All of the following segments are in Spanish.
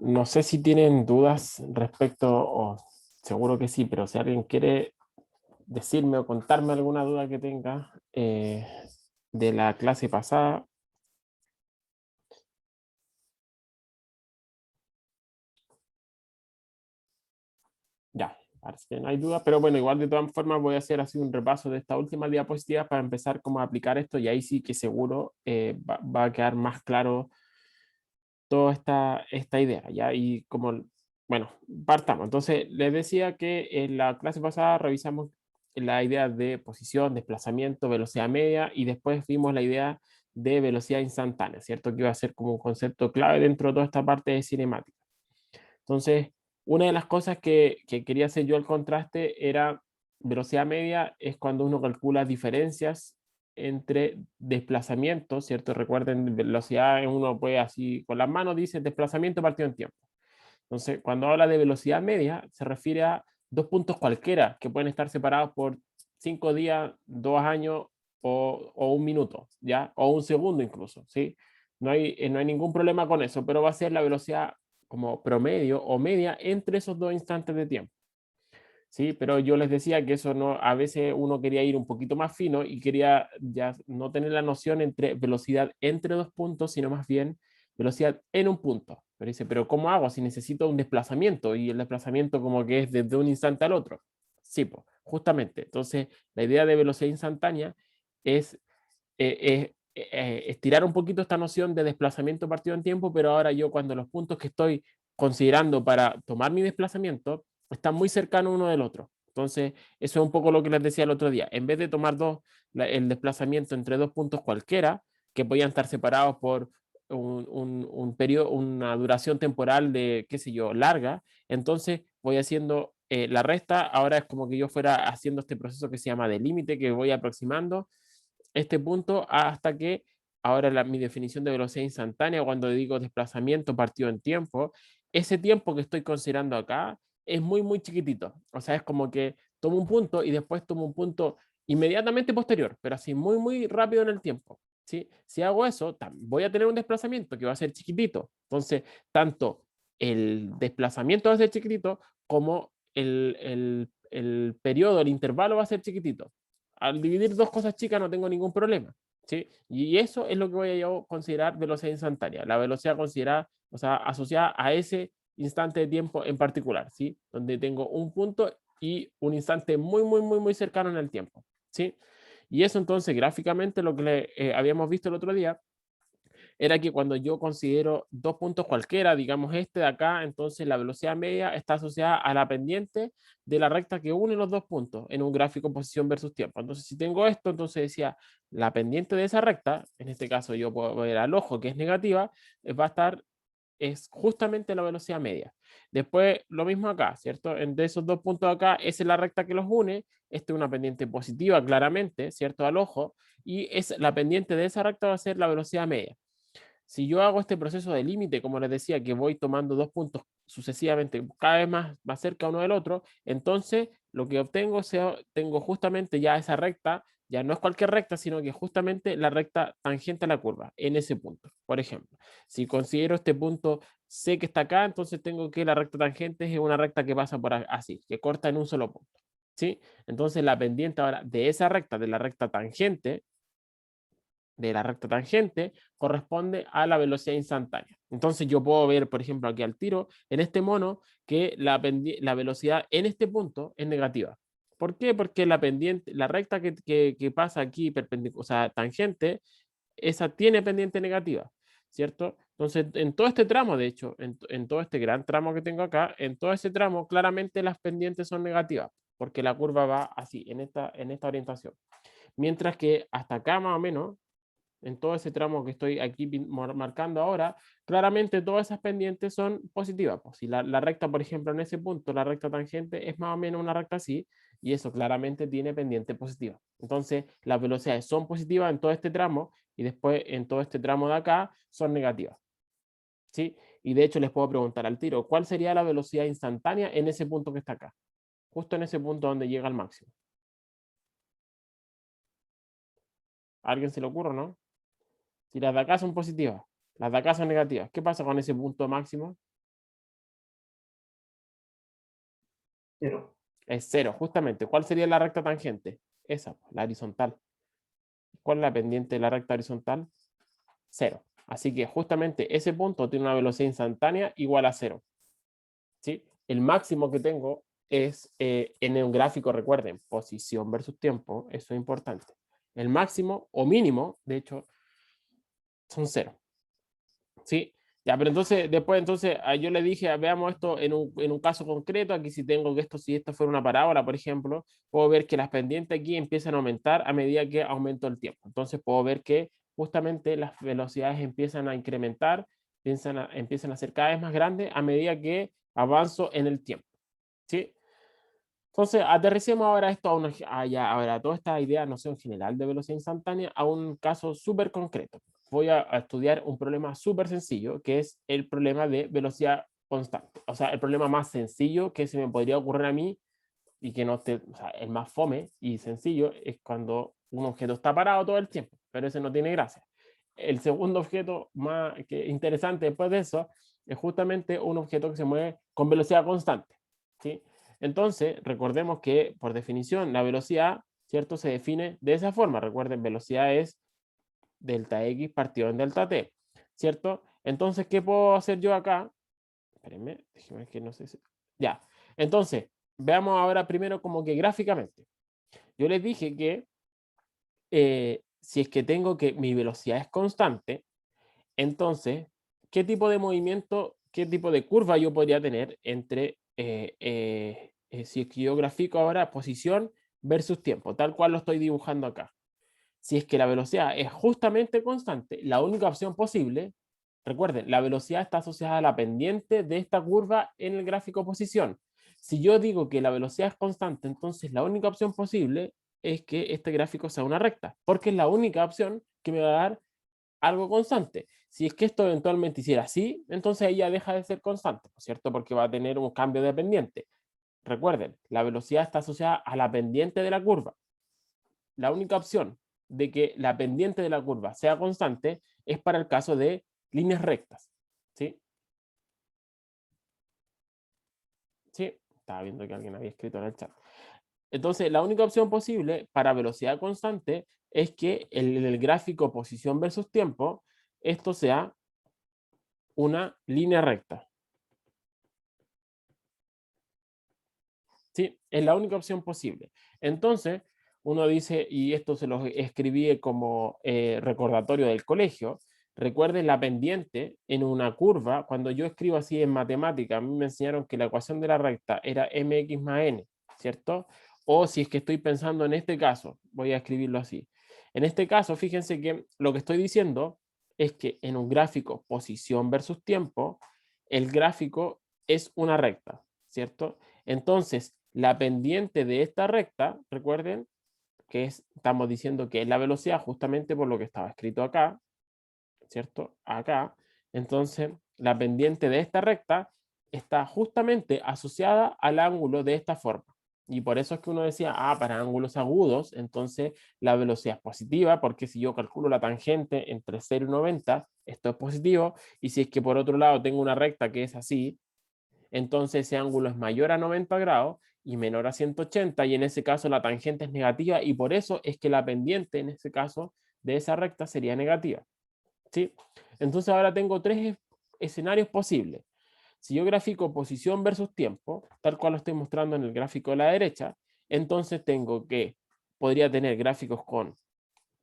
No sé si tienen dudas respecto, o seguro que sí, pero si alguien quiere decirme o contarme alguna duda que tenga de la clase pasada, ya, parece que no hay duda, pero bueno, igual de todas formas voy a hacer así un repaso de esta última diapositiva para empezar como a aplicar esto y ahí sí que seguro va a quedar más claro toda esta idea, ¿ya? Y como, bueno, partamos. Entonces, les decía que en la clase pasada revisamos la idea de posición, desplazamiento, velocidad media y después vimos la idea de velocidad instantánea, ¿cierto? Que iba a ser como un concepto clave dentro de toda esta parte de cinemática. Entonces, una de las cosas que quería hacer yo al contraste era velocidad media es cuando uno calcula diferencias entre desplazamientos, ¿cierto? Recuerden, velocidad uno puede así, con las manos dice desplazamiento partido en tiempo. Entonces, cuando habla de velocidad media, se refiere a dos puntos cualquiera que pueden estar separados por 5 días, 2 años o un minuto, ¿ya? O un segundo incluso, ¿sí? No hay ningún problema con eso, pero va a ser la velocidad como promedio o media entre esos dos instantes de tiempo. Sí, pero yo les decía que eso no, a veces uno quería ir un poquito más fino y quería ya no tener la noción entre velocidad entre dos puntos, sino más bien velocidad en un punto. Pero dice, pero ¿cómo hago si necesito un desplazamiento? Y el desplazamiento como que es desde un instante al otro. Sí, pues, justamente. Entonces, la idea de velocidad instantánea es estirar un poquito esta noción de desplazamiento partido en tiempo, pero ahora yo cuando los puntos que estoy considerando para tomar mi desplazamiento están muy cercanos uno del otro. Entonces, eso es un poco lo que les decía el otro día. En vez de tomar el desplazamiento entre dos puntos cualquiera, que podían estar separados por un periodo, una duración temporal de, qué sé yo, larga, entonces voy haciendo la resta. Ahora es como que yo fuera haciendo este proceso que se llama de límite, que voy aproximando este punto hasta que ahora mi definición de velocidad instantánea, cuando digo desplazamiento partido en tiempo, ese tiempo que estoy considerando acá es muy, muy chiquitito. O sea, es como que tomo un punto y después tomo un punto inmediatamente posterior, pero así muy, muy rápido en el tiempo. ¿Sí? Si hago eso, voy a tener un desplazamiento que va a ser chiquitito. Entonces, tanto el desplazamiento va a ser chiquitito como el periodo, el intervalo va a ser chiquitito. Al dividir dos cosas chicas no tengo ningún problema, ¿sí? Y eso es lo que voy a yo considerar velocidad instantánea, la velocidad considerada, o sea, asociada a ese instante de tiempo en particular, ¿sí? Donde tengo un punto y un instante muy, muy, muy, muy cercano en el tiempo, ¿sí? Y eso entonces gráficamente lo que habíamos visto el otro día era que cuando yo considero dos puntos cualquiera, digamos este de acá, entonces la velocidad media está asociada a la pendiente de la recta que une los dos puntos en un gráfico posición versus tiempo. Entonces, si tengo esto, entonces decía, la pendiente de esa recta, en este caso yo puedo ver al ojo que es negativa, va a estar, es justamente la velocidad media. Después, lo mismo acá, ¿cierto? De esos dos puntos acá, esa es la recta que los une, esta es una pendiente positiva claramente, ¿cierto? Al ojo, y es la pendiente de esa recta va a ser la velocidad media. Si yo hago este proceso de límite, como les decía, que voy tomando dos puntos sucesivamente, cada vez más cerca uno del otro, entonces lo que obtengo, tengo justamente ya esa recta, ya no es cualquier recta, sino que justamente la recta tangente a la curva, en ese punto. Por ejemplo, si considero este punto C que está acá, entonces tengo que la recta tangente es una recta que pasa por así, que corta en un solo punto. ¿Sí? Entonces la pendiente ahora de esa recta, de la recta tangente, corresponde a la velocidad instantánea. Entonces yo puedo ver, por ejemplo, aquí al tiro, en este mono, que la velocidad en este punto es negativa. ¿Por qué? Porque la pendiente, la recta que pasa aquí, o sea, tangente, esa tiene pendiente negativa, ¿cierto? Entonces, en todo este tramo, de hecho, en todo este gran tramo que tengo acá, en todo ese tramo, claramente las pendientes son negativas, porque la curva va así, en esta orientación. Mientras que hasta acá más o menos, en todo ese tramo que estoy aquí marcando ahora, claramente todas esas pendientes son positivas. Pues si la recta, por ejemplo, en ese punto, la recta tangente es más o menos una recta así, y eso claramente tiene pendiente positiva. Entonces, las velocidades son positivas en todo este tramo, y después en todo este tramo de acá son negativas. ¿Sí? Y de hecho les puedo preguntar al tiro, ¿cuál sería la velocidad instantánea en ese punto que está acá? Justo en ese punto donde llega al máximo. ¿A alguien se le ocurre, no? Si las de acá son positivas, las de acá son negativas, ¿qué pasa con ese punto máximo? Cero. Es cero, justamente. ¿Cuál sería la recta tangente? Esa, la horizontal. ¿Cuál es la pendiente de la recta horizontal? Cero. Así que justamente ese punto tiene una velocidad instantánea igual a cero. ¿Sí? El máximo que tengo es en un gráfico, recuerden, posición versus tiempo, eso es importante. El máximo o mínimo, de hecho, son cero. ¿Sí? Ya, pero entonces, después, entonces, yo le dije, veamos esto en un caso concreto, aquí si tengo que esto, si esto fuera una parábola, por ejemplo, puedo ver que las pendientes aquí empiezan a aumentar a medida que aumento el tiempo. Entonces, puedo ver que justamente las velocidades empiezan a incrementar, empiezan a ser cada vez más grandes a medida que avanzo en el tiempo. ¿Sí? Entonces, aterricemos ahora esto ahora toda esta idea, no sé, en general de velocidad instantánea, a un caso súper concreto. Voy a estudiar un problema súper sencillo, que es el problema de velocidad constante. O sea, el problema más sencillo que se me podría ocurrir a mí y que no esté, o sea, el más fome y sencillo es cuando un objeto está parado todo el tiempo, pero ese no tiene gracia. El segundo objeto más interesante después de eso es justamente un objeto que se mueve con velocidad constante. ¿Sí? Entonces, recordemos que por definición la velocidad, ¿cierto? Se define de esa forma. Recuerden, velocidad es delta x partido en delta t, ¿cierto? Entonces, ¿qué puedo hacer yo acá? Espérenme, déjenme que no sé si... Ya, entonces, veamos ahora primero como que gráficamente. Yo les dije que si es que tengo que mi velocidad es constante, entonces, ¿qué tipo de movimiento, qué tipo de curva yo podría tener entre, si es que yo grafico ahora posición versus tiempo, tal cual lo estoy dibujando acá? Si es que la velocidad es justamente constante, la única opción posible, recuerden, la velocidad está asociada a la pendiente de esta curva en el gráfico posición. Si yo digo que la velocidad es constante, entonces la única opción posible es que este gráfico sea una recta, porque es la única opción que me va a dar algo constante. Si es que esto eventualmente hiciera así, entonces ella deja de ser constante, ¿no es cierto? Porque va a tener un cambio de pendiente. Recuerden, la velocidad está asociada a la pendiente de la curva. La única opción de que la pendiente de la curva sea constante es para el caso de líneas rectas. ¿Sí? Sí, estaba viendo que alguien había escrito en el chat. Entonces, la única opción posible para velocidad constante es que en el gráfico posición versus tiempo, esto sea una línea recta. ¿Sí? Es la única opción posible. Entonces, uno dice, y esto se lo escribí como recordatorio del colegio, recuerden la pendiente en una curva, cuando yo escribo así en matemática, a mí me enseñaron que la ecuación de la recta era mx más n, ¿cierto? O si es que estoy pensando en este caso, voy a escribirlo así. En este caso, fíjense que lo que estoy diciendo es que en un gráfico posición versus tiempo, el gráfico es una recta, ¿cierto? Entonces, la pendiente de esta recta, recuerden que estamos diciendo que es la velocidad justamente por lo que estaba escrito acá, ¿cierto? Acá. Entonces, la pendiente de esta recta está justamente asociada al ángulo de esta forma. Y por eso es que uno decía, para ángulos agudos, entonces la velocidad es positiva, porque si yo calculo la tangente entre 0 y 90, esto es positivo. Y si es que por otro lado tengo una recta que es así, entonces ese ángulo es mayor a 90 grados y menor a 180 y en ese caso la tangente es negativa y por eso es que la pendiente en ese caso de esa recta sería negativa. ¿Sí? Entonces ahora tengo tres escenarios posibles. Si yo grafico posición versus tiempo, tal cual lo estoy mostrando en el gráfico de la derecha, entonces podría tener gráficos con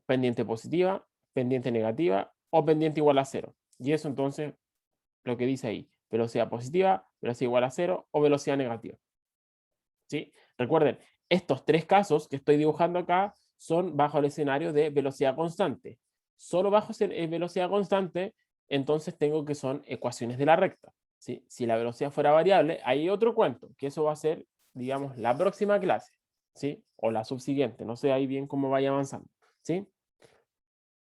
pendiente positiva, pendiente negativa o pendiente igual a cero. Y eso entonces lo que dice ahí, velocidad positiva, velocidad igual a cero o velocidad negativa. ¿Sí? Recuerden, estos tres casos que estoy dibujando acá son bajo el escenario de velocidad constante. Solo bajo velocidad constante, entonces tengo que son ecuaciones de la recta. ¿Sí? Si la velocidad fuera variable, hay otro cuento, que eso va a ser, digamos, la próxima clase, ¿sí? O la subsiguiente, no sé ahí bien cómo vaya avanzando, ¿sí?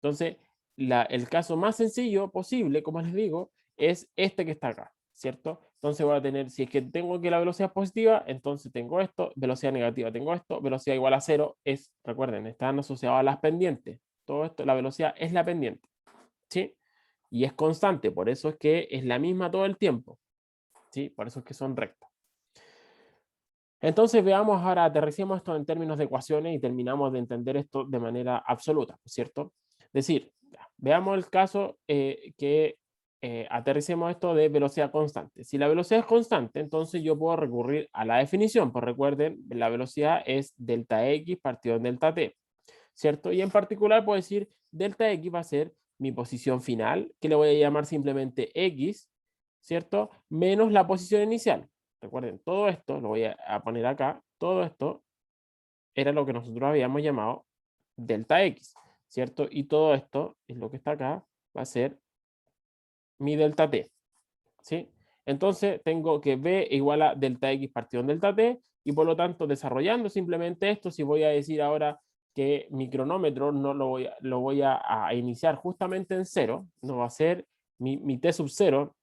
Entonces, el caso más sencillo posible, como les digo, es este que está acá, ¿cierto? Entonces voy a tener, si es que tengo que la velocidad es positiva, entonces tengo esto, velocidad negativa, tengo esto, velocidad igual a cero, recuerden, están asociados a las pendientes. Todo esto, la velocidad es la pendiente, ¿sí? Y es constante, por eso es que es la misma todo el tiempo, ¿sí? Por eso es que son rectas. Entonces veamos ahora, aterricemos esto en términos de ecuaciones y terminamos de entender esto de manera absoluta, ¿cierto? Es decir, veamos el caso que aterricemos esto de velocidad constante. Si la velocidad es constante, entonces yo puedo recurrir a la definición, pues recuerden, la velocidad es delta x partido en delta t, ¿cierto? Y en particular puedo decir delta x va a ser mi posición final, que le voy a llamar simplemente x, ¿cierto? Menos la posición inicial. Recuerden, todo esto, lo voy a poner acá, todo esto era lo que nosotros habíamos llamado delta x, ¿cierto? Y todo esto es lo que está acá, va a ser mi delta t, ¿sí? Entonces tengo que b igual a delta x partido en delta t, y por lo tanto desarrollando simplemente esto, si voy a decir ahora que mi cronómetro no lo voy a iniciar justamente en 0, no va a ser mi t sub 0,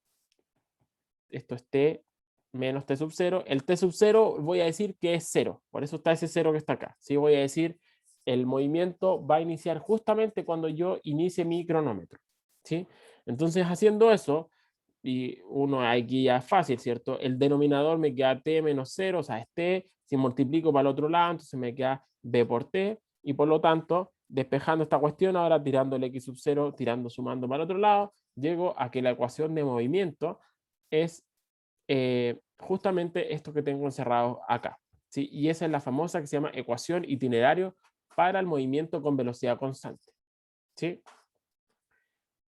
esto es t menos t sub 0, el t sub 0 voy a decir que es 0, por eso está ese 0 que está acá, ¿sí? Voy a decir el movimiento va a iniciar justamente cuando yo inicie mi cronómetro, ¿sí? Entonces haciendo eso, y uno aquí ya es fácil, ¿cierto? El denominador me queda t menos 0, o sea, es t, si multiplico para el otro lado, entonces me queda b por t, y por lo tanto, despejando esta cuestión, ahora tirando el x sub 0, tirando, sumando para el otro lado, llego a que la ecuación de movimiento es justamente esto que tengo encerrado acá, ¿sí? Y esa es la famosa que se llama ecuación itinerario para el movimiento con velocidad constante, ¿sí?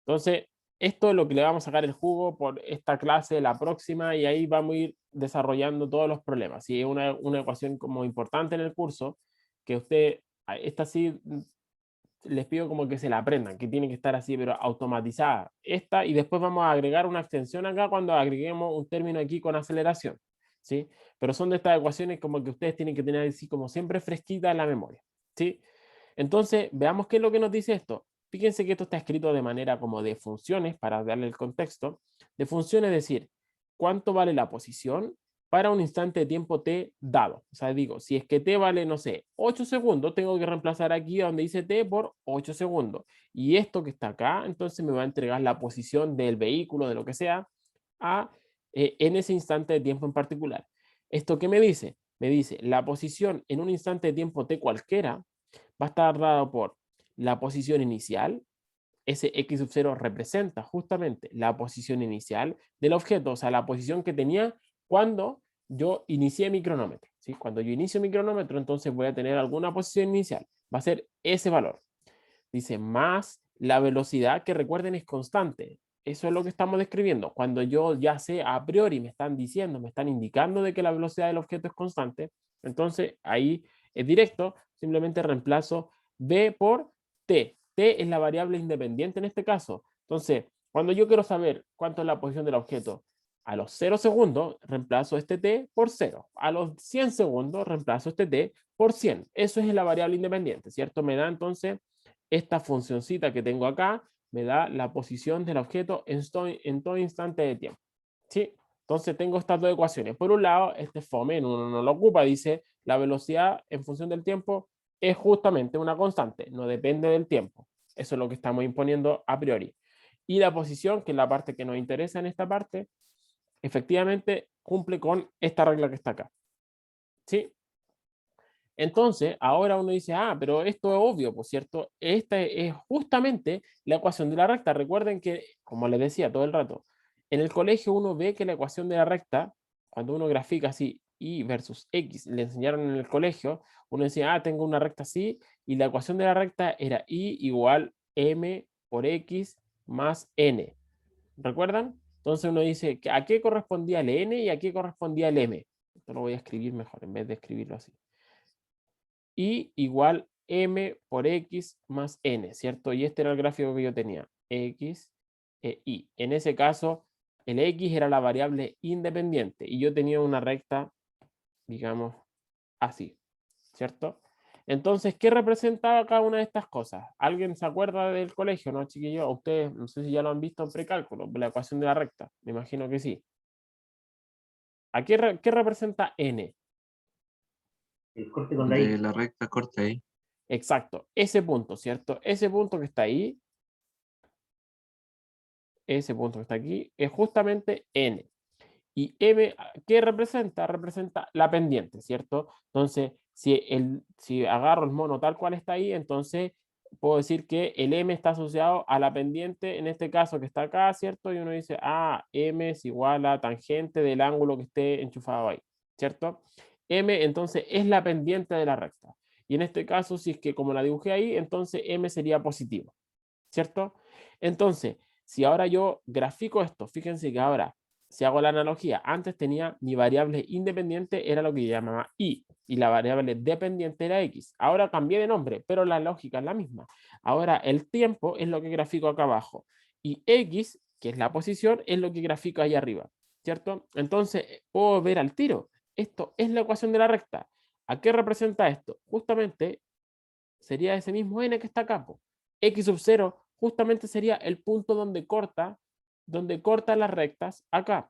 Entonces, esto es lo que le vamos a sacar el jugo por esta clase, la próxima, y ahí vamos a ir desarrollando todos los problemas. Y es una ecuación como importante en el curso, que usted, esta sí, les pido como que se la aprendan, que tiene que estar así, pero automatizada. Esta, y después vamos a agregar una extensión acá cuando agreguemos un término aquí con aceleración, ¿sí? Pero son de estas ecuaciones como que ustedes tienen que tener así como siempre fresquita en la memoria, ¿sí? Entonces, veamos qué es lo que nos dice esto. Fíjense que esto está escrito de manera como de funciones, para darle el contexto. De funciones, es decir, cuánto vale la posición para un instante de tiempo t dado. O sea, digo, si es que t vale, no sé, 8 segundos, tengo que reemplazar aquí donde dice t por 8 segundos. Y esto que está acá, entonces me va a entregar la posición del vehículo, de lo que sea, en ese instante de tiempo en particular. ¿Esto qué me dice? Me dice, la posición en un instante de tiempo t cualquiera va a estar dado por la posición inicial. Ese x sub 0 representa justamente la posición inicial del objeto, o sea, la posición que tenía cuando yo inicié mi cronómetro, ¿sí? Cuando yo inicio mi cronómetro, entonces voy a tener alguna posición inicial. Va a ser ese valor. Dice, más la velocidad, que recuerden es constante. Eso es lo que estamos describiendo. Cuando yo ya sé a priori, me están diciendo, me están indicando de que la velocidad del objeto es constante, entonces ahí es directo, simplemente reemplazo b por t. T es la variable independiente en este caso. Entonces, cuando yo quiero saber cuánto es la posición del objeto, a los 0 segundos reemplazo este t por 0. A los 100 segundos reemplazo este t por 100. Eso es la variable independiente, ¿cierto? Me da entonces esta funcioncita que tengo acá, me da la posición del objeto en todo instante de tiempo, ¿sí? Entonces tengo estas dos ecuaciones. Por un lado, este FOME uno no lo ocupa, dice la velocidad en función del tiempo es justamente una constante, no depende del tiempo. Eso es lo que estamos imponiendo a priori. Y la posición, que es la parte que nos interesa en esta parte, efectivamente cumple con esta regla que está acá, ¿sí? Entonces, ahora uno dice, pero esto es obvio, por cierto, esta es justamente la ecuación de la recta. Recuerden que, como les decía todo el rato, en el colegio uno ve que la ecuación de la recta, cuando uno grafica así, y versus x, le enseñaron en el colegio, uno decía, tengo una recta así, y la ecuación de la recta era y igual m por x más n. ¿Recuerdan? Entonces uno dice, ¿a qué correspondía el n y a qué correspondía el m? Esto lo voy a escribir mejor, en vez de escribirlo así. Y igual m por x más n, ¿cierto? Y este era el gráfico que yo tenía, x e y. En ese caso, el x era la variable independiente y yo tenía una recta, digamos, así, ¿cierto? Entonces, ¿qué representaba cada una de estas cosas? ¿Alguien se acuerda del colegio, no, chiquillos? Ustedes, no sé si ya lo han visto en precálculo, la ecuación de la recta, me imagino que sí. ¿A qué representa n? El corte con la De I. la recta corta ahí. Exacto, ese punto, ¿cierto? Ese punto que está ahí, ese punto que está aquí, es justamente n. Y M, ¿qué representa? Representa la pendiente, ¿cierto? Entonces, si agarro el mono tal cual está ahí, entonces puedo decir que el M está asociado a la pendiente, en este caso que está acá, ¿cierto? Y uno dice, ah, M es igual a tangente del ángulo que esté enchufado ahí, ¿cierto? M entonces es la pendiente de la recta. Y en este caso, si es que como la dibujé ahí, entonces M sería positivo, ¿cierto? Entonces, si ahora yo grafico esto, fíjense que ahora, si hago la analogía, antes tenía mi variable independiente, era lo que yo llamaba y la variable dependiente era x. Ahora cambié de nombre, pero la lógica es la misma. Ahora el tiempo es lo que grafico acá abajo y x, que es la posición, es lo que grafico ahí arriba, ¿cierto? Entonces, puedo ver al tiro. Esto es la ecuación de la recta. ¿A qué representa esto? Justamente sería ese mismo n que está acá. X sub 0 justamente sería el punto donde corta las rectas acá,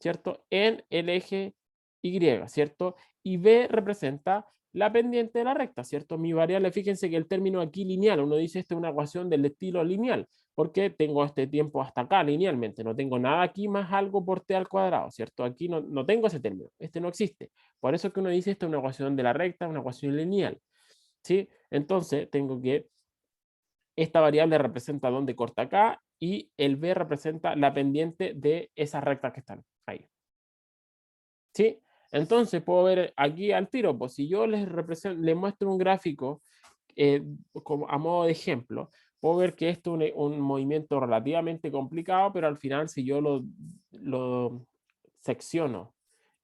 ¿cierto? En el eje Y, ¿cierto? Y B representa la pendiente de la recta, ¿cierto? Mi variable, fíjense que el término aquí lineal, uno dice esta es una ecuación del estilo lineal, porque tengo este tiempo hasta acá linealmente, no tengo nada aquí más algo por t al cuadrado, ¿cierto? Aquí no tengo ese término, este no existe. Por eso es que uno dice esta es una ecuación de la recta, una ecuación lineal. ¿Sí? Entonces tengo que esta variable representa dónde corta acá y el B representa la pendiente de esas rectas que están ahí. ¿Sí? Entonces puedo ver aquí al tiro, pues si yo les muestro un gráfico como a modo de ejemplo, puedo ver que esto es un movimiento relativamente complicado, pero al final si yo lo secciono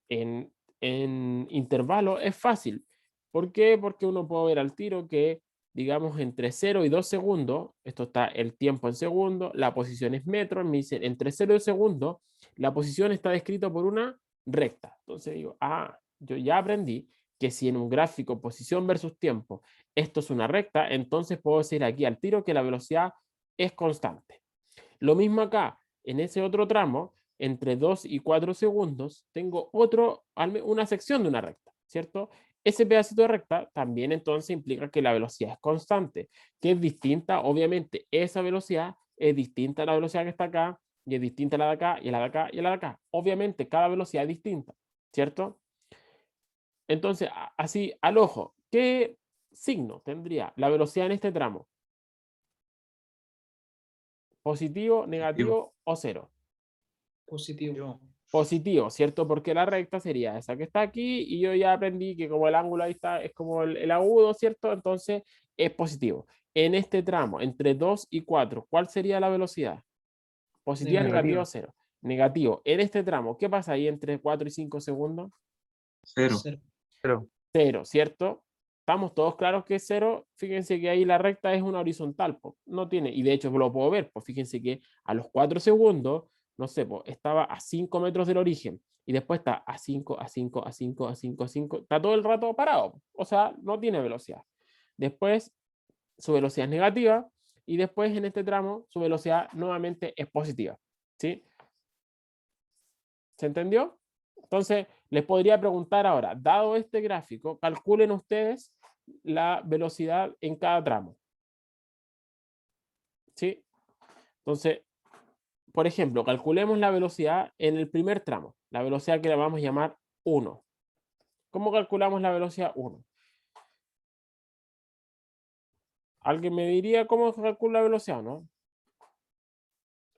en, en intervalo es fácil. ¿Por qué? Porque uno puede ver al tiro que, digamos, entre 0 y 2 segundos, esto está el tiempo en segundos, la posición es metros, me dicen entre 0 y 2 segundos, la posición está descrita por una recta. Entonces digo, ah, yo ya aprendí que si en un gráfico posición versus tiempo esto es una recta, entonces puedo decir aquí al tiro que la velocidad es constante. Lo mismo acá, en ese otro tramo, entre 2 y 4 segundos, tengo una sección de una recta, ¿cierto? Ese pedacito de recta también entonces implica que la velocidad es constante, que es distinta, obviamente, esa velocidad es distinta a la velocidad que está acá, y es distinta a la de acá, y a la de acá, y a la de acá. Obviamente, cada velocidad es distinta, ¿cierto? Entonces, así, al ojo, ¿qué signo tendría la velocidad en este tramo? ¿Positivo, negativo o cero? Positivo. Positivo, ¿cierto? Porque la recta sería esa que está aquí y yo ya aprendí que como el ángulo ahí está, es como el agudo, ¿cierto? Entonces es positivo. En este tramo, entre 2 y 4, ¿cuál sería la velocidad? Positiva, negativa o cero. Negativo. En este tramo, ¿qué pasa ahí entre 4 y 5 segundos? Cero. Cero, ¿cierto? Estamos todos claros que es cero. Fíjense que ahí la recta es una horizontal, pues, no tiene, y de hecho lo puedo ver, pues fíjense que a los 4 segundos, no sé, pues, estaba a 5 metros del origen y después está a 5, a 5, a 5, a 5, a 5, está todo el rato parado, o sea, no tiene velocidad. Después su velocidad es negativa y después en este tramo su velocidad nuevamente es positiva, ¿sí? ¿Se entendió? Entonces, les podría preguntar ahora, dado este gráfico, calculen ustedes la velocidad en cada tramo. ¿Sí? Entonces, por ejemplo, calculemos la velocidad en el primer tramo, la velocidad que le vamos a llamar 1. ¿Cómo calculamos la velocidad 1? ¿Alguien me diría cómo se calcula la velocidad, no?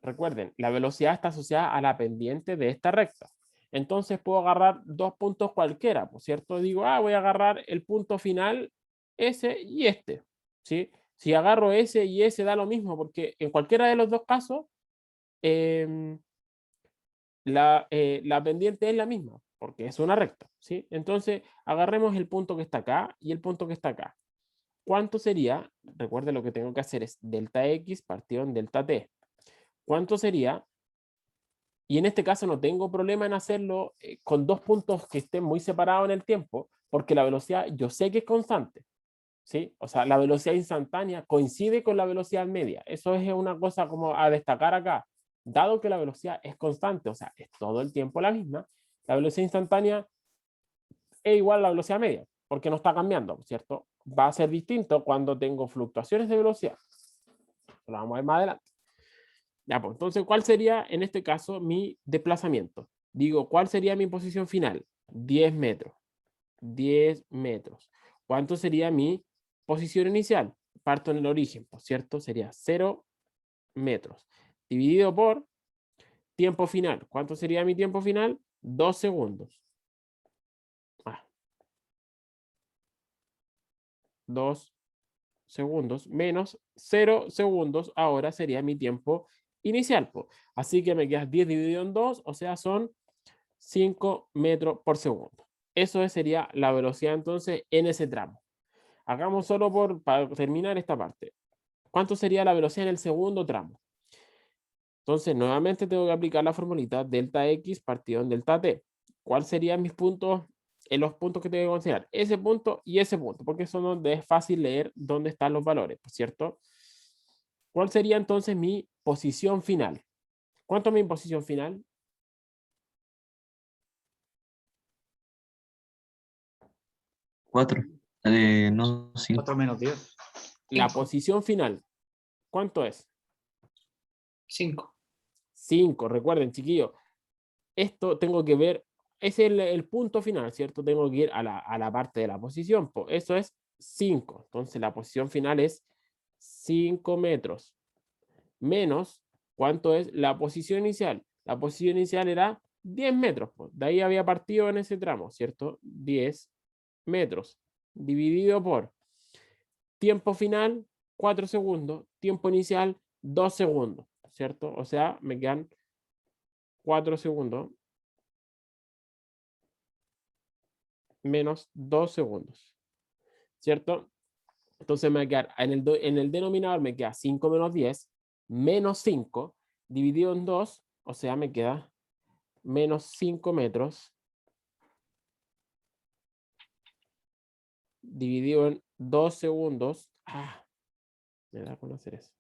Recuerden, la velocidad está asociada a la pendiente de esta recta. Entonces puedo agarrar dos puntos cualquiera, ¿por cierto? Digo, voy a agarrar el punto final, ese y este, ¿sí? Si agarro ese y ese da lo mismo, porque en cualquiera de los dos casos, la pendiente es la misma, porque es una recta, ¿sí? Entonces, agarremos el punto que está acá y el punto que está acá. ¿Cuánto sería? Recuerden, lo que tengo que hacer es delta X partido en delta T. ¿Cuánto sería? Y en este caso no tengo problema en hacerlo con dos puntos que estén muy separados en el tiempo, porque la velocidad yo sé que es constante, ¿sí? O sea, la velocidad instantánea coincide con la velocidad media. Eso es una cosa como a destacar acá. Dado que la velocidad es constante, o sea, es todo el tiempo la misma, la velocidad instantánea es igual a la velocidad media, porque no está cambiando, ¿cierto? Va a ser distinto cuando tengo fluctuaciones de velocidad. Lo vamos a ver más adelante. Ya, pues, entonces, ¿cuál sería en este caso mi desplazamiento? Digo, ¿cuál sería mi posición final? 10 metros. 10 metros. ¿Cuánto sería mi posición inicial? Parto en el origen, por cierto, sería 0 metros. Dividido por tiempo final. ¿Cuánto sería mi tiempo final? 2 segundos. 2 segundos menos 0 segundos, ahora sería mi tiempo inicial. Así que me queda 10 dividido en 2, o sea, son 5 metros por segundo. Eso sería la velocidad entonces en ese tramo. Hagamos solo para terminar esta parte. ¿Cuánto sería la velocidad en el segundo tramo? Entonces, nuevamente tengo que aplicar la formulita delta X partido en delta T. ¿Cuáles serían mis puntos? Los puntos que tengo que considerar, ese punto y ese punto, porque son donde es fácil leer dónde están los valores, ¿cierto? ¿Cuál sería entonces mi posición final? ¿Cuánto es mi posición final? 4. No, 5. 4 menos 10. La Cinco. posición final, ¿cuánto es? 5. 5. Recuerden, chiquillos, esto tengo que ver, es el punto final, ¿cierto? Tengo que ir a la parte de la posición. Eso es 5. Entonces la posición final es 5 metros. Menos, ¿cuánto es la posición inicial? La posición inicial era 10 metros. De ahí había partido en ese tramo, ¿cierto? 10 metros. Dividido por tiempo final, 4 segundos. Tiempo inicial, 2 segundos, ¿cierto? O sea, me quedan 4 segundos menos 2 segundos, ¿cierto? Entonces me va a quedar, en el denominador me queda 5 menos 10, menos 5, dividido en 2, o sea, me queda menos 5 metros, dividido en 2 segundos. Me da con hacer eso.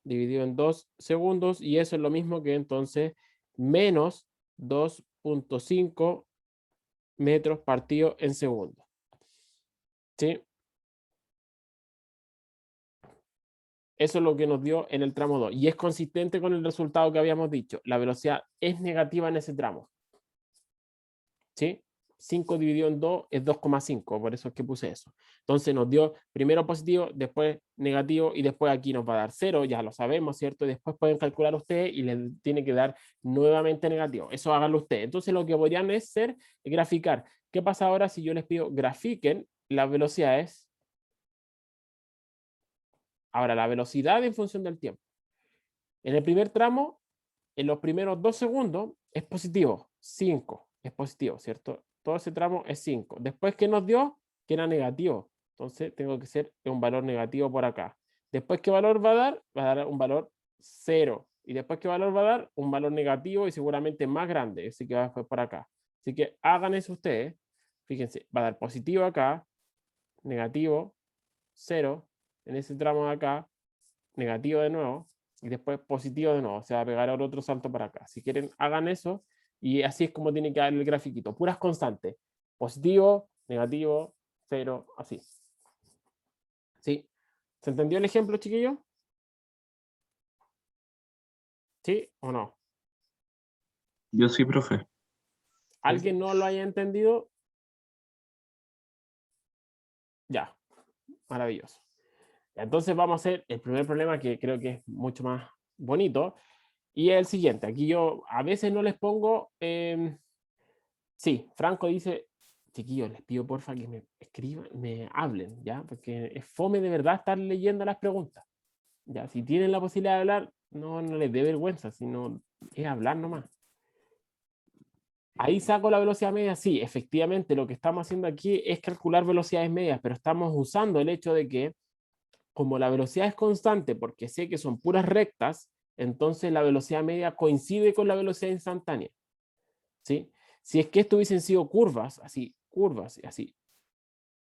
Dividido en 2 segundos, y eso es lo mismo que entonces menos 2.5 metros partido en segundo. ¿Sí? Eso es lo que nos dio en el tramo 2. Y es consistente con el resultado que habíamos dicho. La velocidad es negativa en ese tramo. ¿Sí? 5 dividido en 2 es 2,5. Por eso es que puse eso. Entonces nos dio primero positivo, después negativo y después aquí nos va a dar 0. Ya lo sabemos, ¿cierto? Y después pueden calcular ustedes y les tiene que dar nuevamente negativo. Eso háganlo ustedes. Entonces lo que podrían hacer es graficar. ¿Qué pasa ahora si yo les pido grafiquen las velocidades? Ahora, la velocidad en función del tiempo. En el primer tramo, en los primeros 2 segundos, es positivo. 5 es positivo, ¿cierto? Todo ese tramo es 5. Después, ¿qué nos dio? Que era negativo. Entonces, tengo que ser un valor negativo por acá. Después, ¿qué valor va a dar? Va a dar un valor 0. Y después, ¿qué valor va a dar? Un valor negativo y seguramente más grande. Así que va después por acá. Así que hagan eso ustedes. Fíjense, va a dar positivo acá, negativo, 0. En ese tramo de acá, negativo de nuevo, y después positivo de nuevo, o sea, pegar otro salto para acá. Si quieren, hagan eso, y así es como tiene que dar el grafiquito, puras constantes, positivo, negativo, 0, así. ¿Sí? ¿Se entendió el ejemplo, chiquillo? ¿Sí o no? Yo sí, profe. ¿Alguien no lo haya entendido? Ya, maravilloso. Entonces vamos a hacer el primer problema, que creo que es mucho más bonito, y es el siguiente. Aquí yo a veces no les pongo... sí, Franco dice, chiquillos, les pido porfa que me escriban, me hablen, ¿ya? Porque es fome de verdad estar leyendo las preguntas. Ya, si tienen la posibilidad de hablar, no les dé vergüenza, sino es hablar nomás. Ahí saco la velocidad media. Sí, efectivamente, lo que estamos haciendo aquí es calcular velocidades medias, pero estamos usando el hecho de que, como la velocidad es constante, porque sé que son puras rectas, entonces la velocidad media coincide con la velocidad instantánea. ¿Sí? Si es que esto hubiesen sido curvas, así,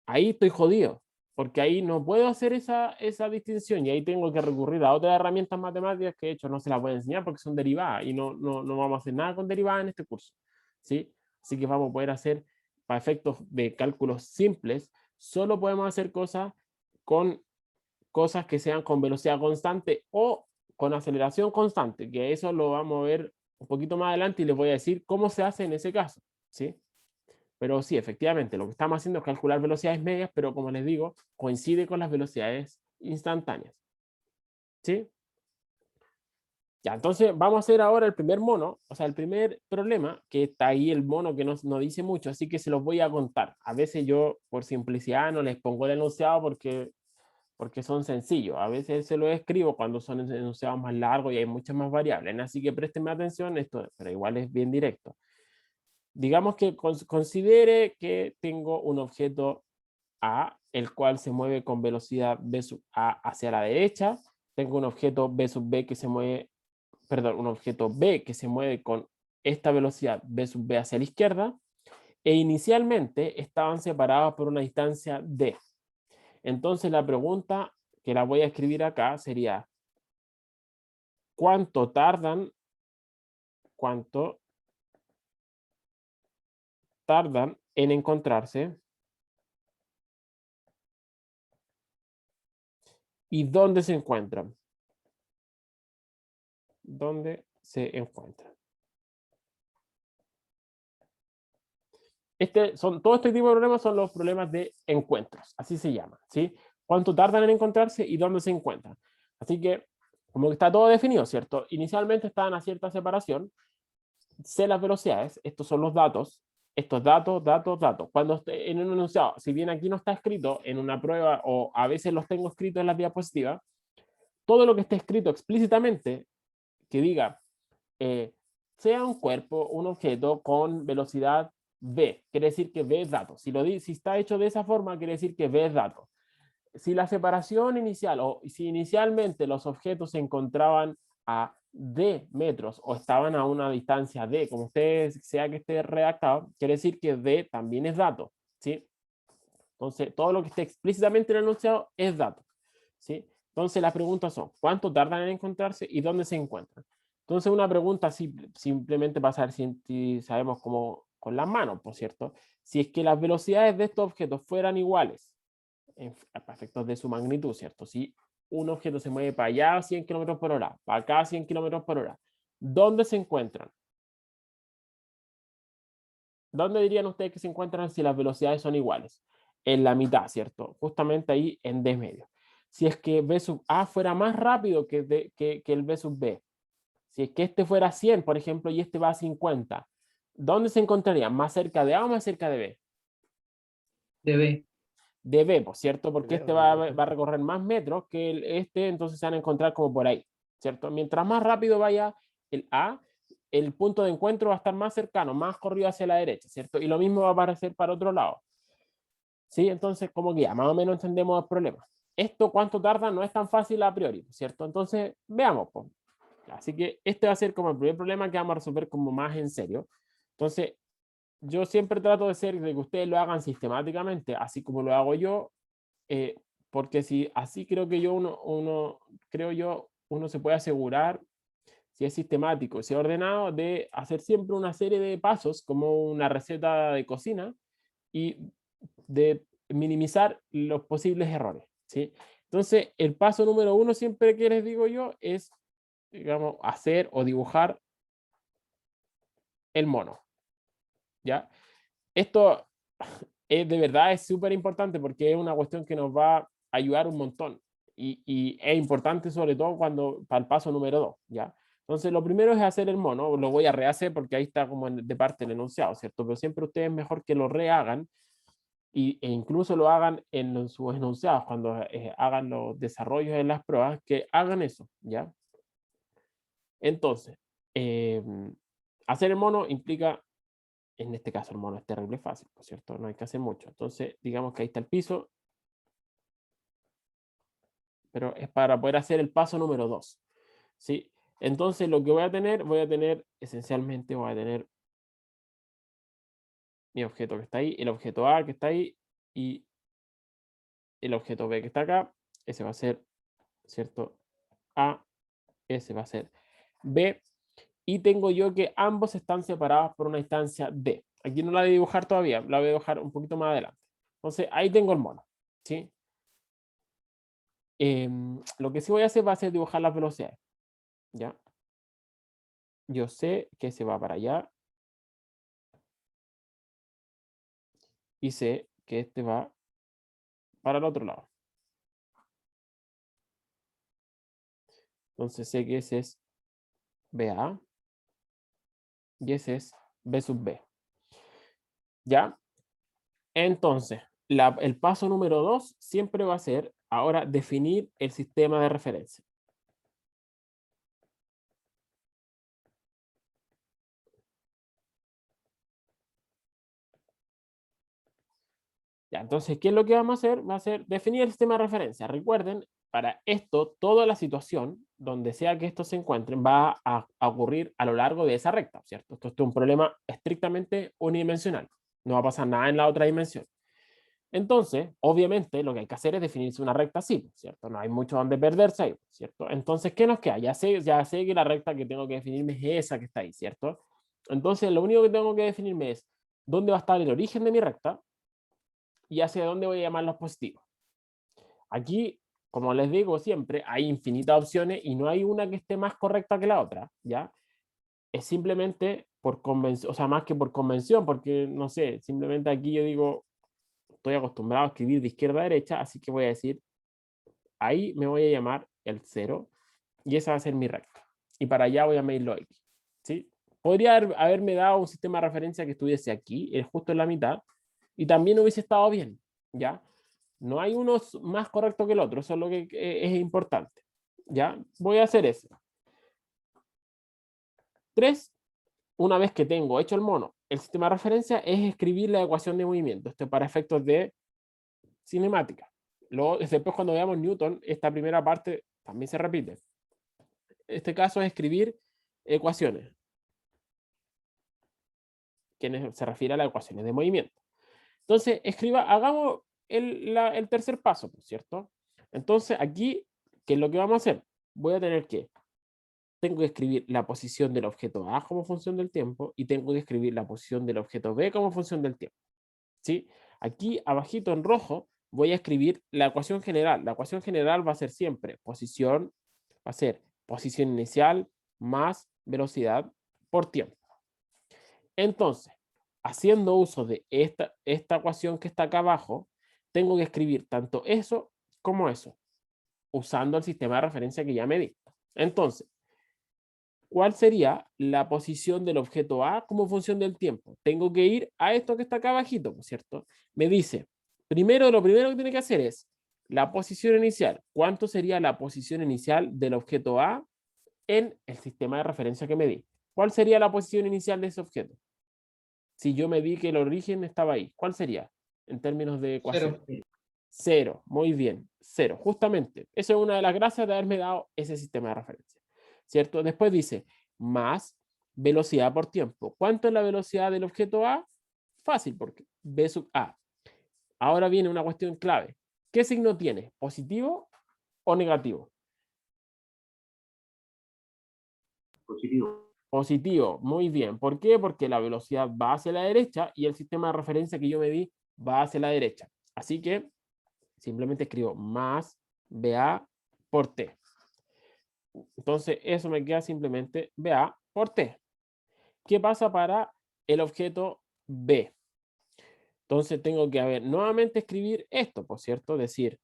ahí estoy jodido, porque ahí no puedo hacer esa distinción y ahí tengo que recurrir a otras herramientas matemáticas que de hecho no se las voy a enseñar porque son derivadas y no vamos a hacer nada con derivadas en este curso. ¿Sí? Así que vamos a poder hacer, para efectos de cálculos simples, solo podemos hacer cosas que sean con velocidad constante o con aceleración constante, que eso lo vamos a ver un poquito más adelante y les voy a decir cómo se hace en ese caso, ¿sí? Pero sí, efectivamente, lo que estamos haciendo es calcular velocidades medias, pero como les digo, coincide con las velocidades instantáneas, ¿sí? Ya, entonces vamos a hacer ahora el primer mono, o sea, el primer problema, que está ahí el mono que no dice mucho, así que se los voy a contar. A veces yo, por simplicidad, no les pongo el enunciado porque son sencillos. A veces se lo escribo cuando son enunciados más largos y hay muchas más variables. Así que préstenme atención, esto, pero igual es bien directo. Digamos que considere que tengo un objeto A, el cual se mueve con velocidad v sub A hacia la derecha. Tengo un objeto v sub B que se mueve, perdón, un objeto B que se mueve con esta velocidad v sub B hacia la izquierda. E inicialmente estaban separados por una distancia D. Entonces la pregunta que la voy a escribir acá sería, ¿cuánto tardan en encontrarse y dónde se encuentran? ¿Dónde se encuentran? Todo este tipo de problemas son los problemas de encuentros, así se llaman, ¿sí? ¿Cuánto tardan en encontrarse y dónde se encuentran? Así que, como que está todo definido, ¿cierto? Inicialmente estaban a cierta separación, sé las velocidades, estos son los datos, estos datos. Cuando en un enunciado, si bien aquí no está escrito en una prueba o a veces los tengo escritos en las diapositivas, todo lo que esté escrito explícitamente, que diga, sea un cuerpo, un objeto con velocidad v, quiere decir que v es dato. Si está hecho de esa forma, quiere decir que v es dato. Si la separación inicial o si inicialmente los objetos se encontraban a d metros o estaban a una distancia d, como ustedes sea que esté redactado, quiere decir que d también es dato, ¿sí? Entonces, todo lo que esté explícitamente en el enunciado es dato, ¿sí? Entonces, las preguntas son, ¿cuánto tardan en encontrarse y dónde se encuentran? Entonces, una pregunta simplemente para saber si sabemos cómo con las manos, por cierto, si es que las velocidades de estos objetos fueran iguales, a efectos de su magnitud, ¿cierto? Si un objeto se mueve para allá 100 km por hora, para acá 100 km por hora, ¿dónde se encuentran? ¿Dónde dirían ustedes que se encuentran si las velocidades son iguales? En la mitad, ¿cierto? Justamente ahí en D medio. Si es que V sub A fuera más rápido que el V sub B, si es que este fuera 100, por ejemplo, y este va a 50, ¿dónde se encontrarían? ¿Más cerca de A o más cerca de B? De B. De B, por cierto, porque De B, este va a recorrer más metros que este, entonces se van a encontrar como por ahí, ¿cierto? Mientras más rápido vaya el A, el punto de encuentro va a estar más cercano, más corrido hacia la derecha, ¿cierto? Y lo mismo va a aparecer para otro lado. ¿Sí? Entonces, como que ya más o menos entendemos el problema. Esto cuánto tarda no es tan fácil a priori, ¿cierto? Entonces, veamos. Pues. Así que este va a ser como el primer problema que vamos a resolver como más en serio. Entonces, yo siempre trato de que ustedes lo hagan sistemáticamente, así como lo hago yo, porque si así creo que uno se puede asegurar, si es sistemático, si es ordenado, de hacer siempre una serie de pasos como una receta de cocina y de minimizar los posibles errores, ¿sí? Entonces, el paso número 1 siempre que les digo yo es, digamos, hacer o dibujar el mono, ¿ya? Esto de verdad es súper importante porque es una cuestión que nos va a ayudar un montón y es importante sobre todo para el paso número 2, ¿ya? Entonces, lo primero es hacer el mono, lo voy a rehacer porque ahí está como de parte el enunciado, ¿cierto? Pero siempre ustedes mejor que lo rehagan e incluso lo hagan en sus enunciados, cuando hagan los desarrollos en las pruebas, que hagan eso, ¿ya? Entonces, hacer el mono implica, en este caso el mono es terrible fácil, por cierto, no hay que hacer mucho. Entonces, digamos que ahí está el piso, pero es para poder hacer el paso número 2, ¿sí? Entonces, lo que voy a tener, esencialmente, voy a tener mi objeto que está ahí, el objeto A que está ahí, y el objeto B que está acá, ese va a ser, ¿cierto? A, ese va a ser B, y tengo yo que ambos están separados por una distancia D. Aquí no la voy a dibujar todavía, la voy a dibujar un poquito más adelante. Entonces, ahí tengo el mono, ¿sí? Lo que sí voy a hacer va a ser dibujar las velocidades, ¿ya? yo sé que se va para allá. Y sé que este va para el otro lado. Entonces sé que ese es BA y ese es B sub B. ¿Ya? Entonces, el paso número 2 siempre va a ser ahora definir el sistema de referencia. Ya, entonces, ¿qué es lo que vamos a hacer? Va a ser definir el sistema de referencia. Recuerden, para esto, toda la situación, donde sea que estos se encuentren, va a ocurrir a lo largo de esa recta, ¿cierto? Esto es un problema estrictamente unidimensional. No va a pasar nada en la otra dimensión. Entonces, obviamente, lo que hay que hacer es definirse una recta así, ¿cierto? No hay mucho donde perderse ahí, ¿cierto? Entonces, ¿qué nos queda? Ya sé que la recta que tengo que definirme es esa que está ahí, ¿cierto? Entonces, lo único que tengo que definirme es dónde va a estar el origen de mi recta y hacia dónde voy a llamar los positivos. Aquí, como les digo siempre, hay infinitas opciones y no hay una que esté más correcta que la otra, ¿ya? Es simplemente por convención, o sea, más que por convención, porque, no sé, simplemente aquí yo digo, estoy acostumbrado a escribir de izquierda a derecha, así que voy a decir, ahí me voy a llamar el 0 y esa va a ser mi recta. Y para allá voy a medirlo X, ¿sí? Podría haberme dado un sistema de referencia que estuviese aquí, justo en la mitad, y también hubiese estado bien, ¿ya? No hay uno más correcto que el otro, eso es lo que es importante, ¿ya? Voy a hacer eso. 3, una vez que tengo hecho el mono, el sistema de referencia es escribir la ecuación de movimiento. Esto es para efectos de cinemática. Luego, después cuando veamos Newton, esta primera parte también se repite. Este caso es escribir ecuaciones, que se refiere a las ecuaciones de movimiento. Entonces, hagamos el tercer paso, ¿cierto? Entonces, aquí, ¿qué es lo que vamos a hacer? Voy a tener que, tengo que escribir la posición del objeto A como función del tiempo y tengo que escribir la posición del objeto B como función del tiempo, ¿sí? Aquí, abajito en rojo, voy a escribir la ecuación general. La ecuación general va a ser siempre va a ser posición inicial más velocidad por tiempo. Entonces, haciendo uso de esta ecuación que está acá abajo, tengo que escribir tanto eso como eso, usando el sistema de referencia que ya me di. Entonces, ¿cuál sería la posición del objeto A como función del tiempo? Tengo que ir a esto que está acá abajito, ¿cierto? Me dice, lo primero que tiene que hacer es la posición inicial. ¿Cuánto sería la posición inicial del objeto A en el sistema de referencia que me di? ¿Cuál sería la posición inicial de ese objeto? Si yo me di que el origen estaba ahí, ¿cuál sería en términos de ecuación? 0. 0, muy bien, 0, justamente. Esa es una de las gracias de haberme dado ese sistema de referencia, ¿cierto? Después dice, más velocidad por tiempo. ¿Cuánto es la velocidad del objeto A? Fácil, porque B sub A. Ahora viene una cuestión clave. ¿Qué signo tiene? ¿Positivo o negativo? Positivo. Positivo, muy bien. ¿Por qué? Porque la velocidad va hacia la derecha y el sistema de referencia que yo me di va hacia la derecha. Así que simplemente escribo más BA por T. Entonces, eso me queda simplemente BA por T. ¿Qué pasa para el objeto B? Entonces, tengo que nuevamente escribir esto, por cierto, decir,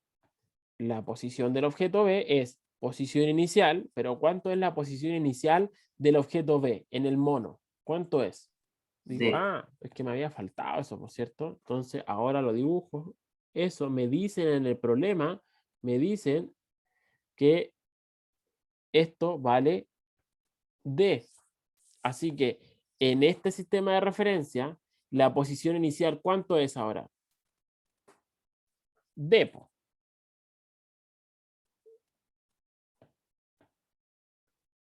la posición del objeto B es posición inicial, pero ¿cuánto es la posición inicial del objeto B en el mono? ¿Cuánto es? Digo, D. es que me había faltado eso, por cierto. Entonces, ahora lo dibujo. Eso me dicen en el problema, me dicen que esto vale D. Así que en este sistema de referencia, la posición inicial, ¿cuánto es ahora? D,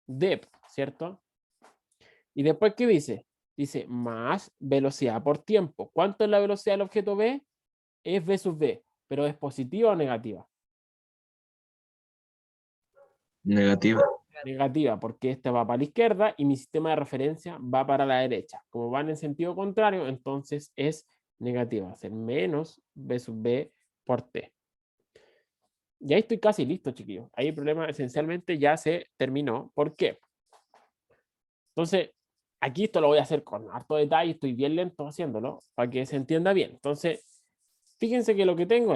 D, ¿cierto? Y después, ¿qué dice? Dice más velocidad por tiempo. ¿Cuánto es la velocidad del objeto B? Es V sub B, pero ¿es positiva o negativa? Negativa. Negativa, porque este va para la izquierda y mi sistema de referencia va para la derecha. Como van en sentido contrario, entonces es negativa, va a ser menos B sub B por T. Y ahí estoy casi listo, chiquillos. Ahí el problema esencialmente ya se terminó. ¿Por qué? Entonces, aquí esto lo voy a hacer con harto detalle, estoy bien lento haciéndolo para que se entienda bien. Entonces, fíjense que lo que tengo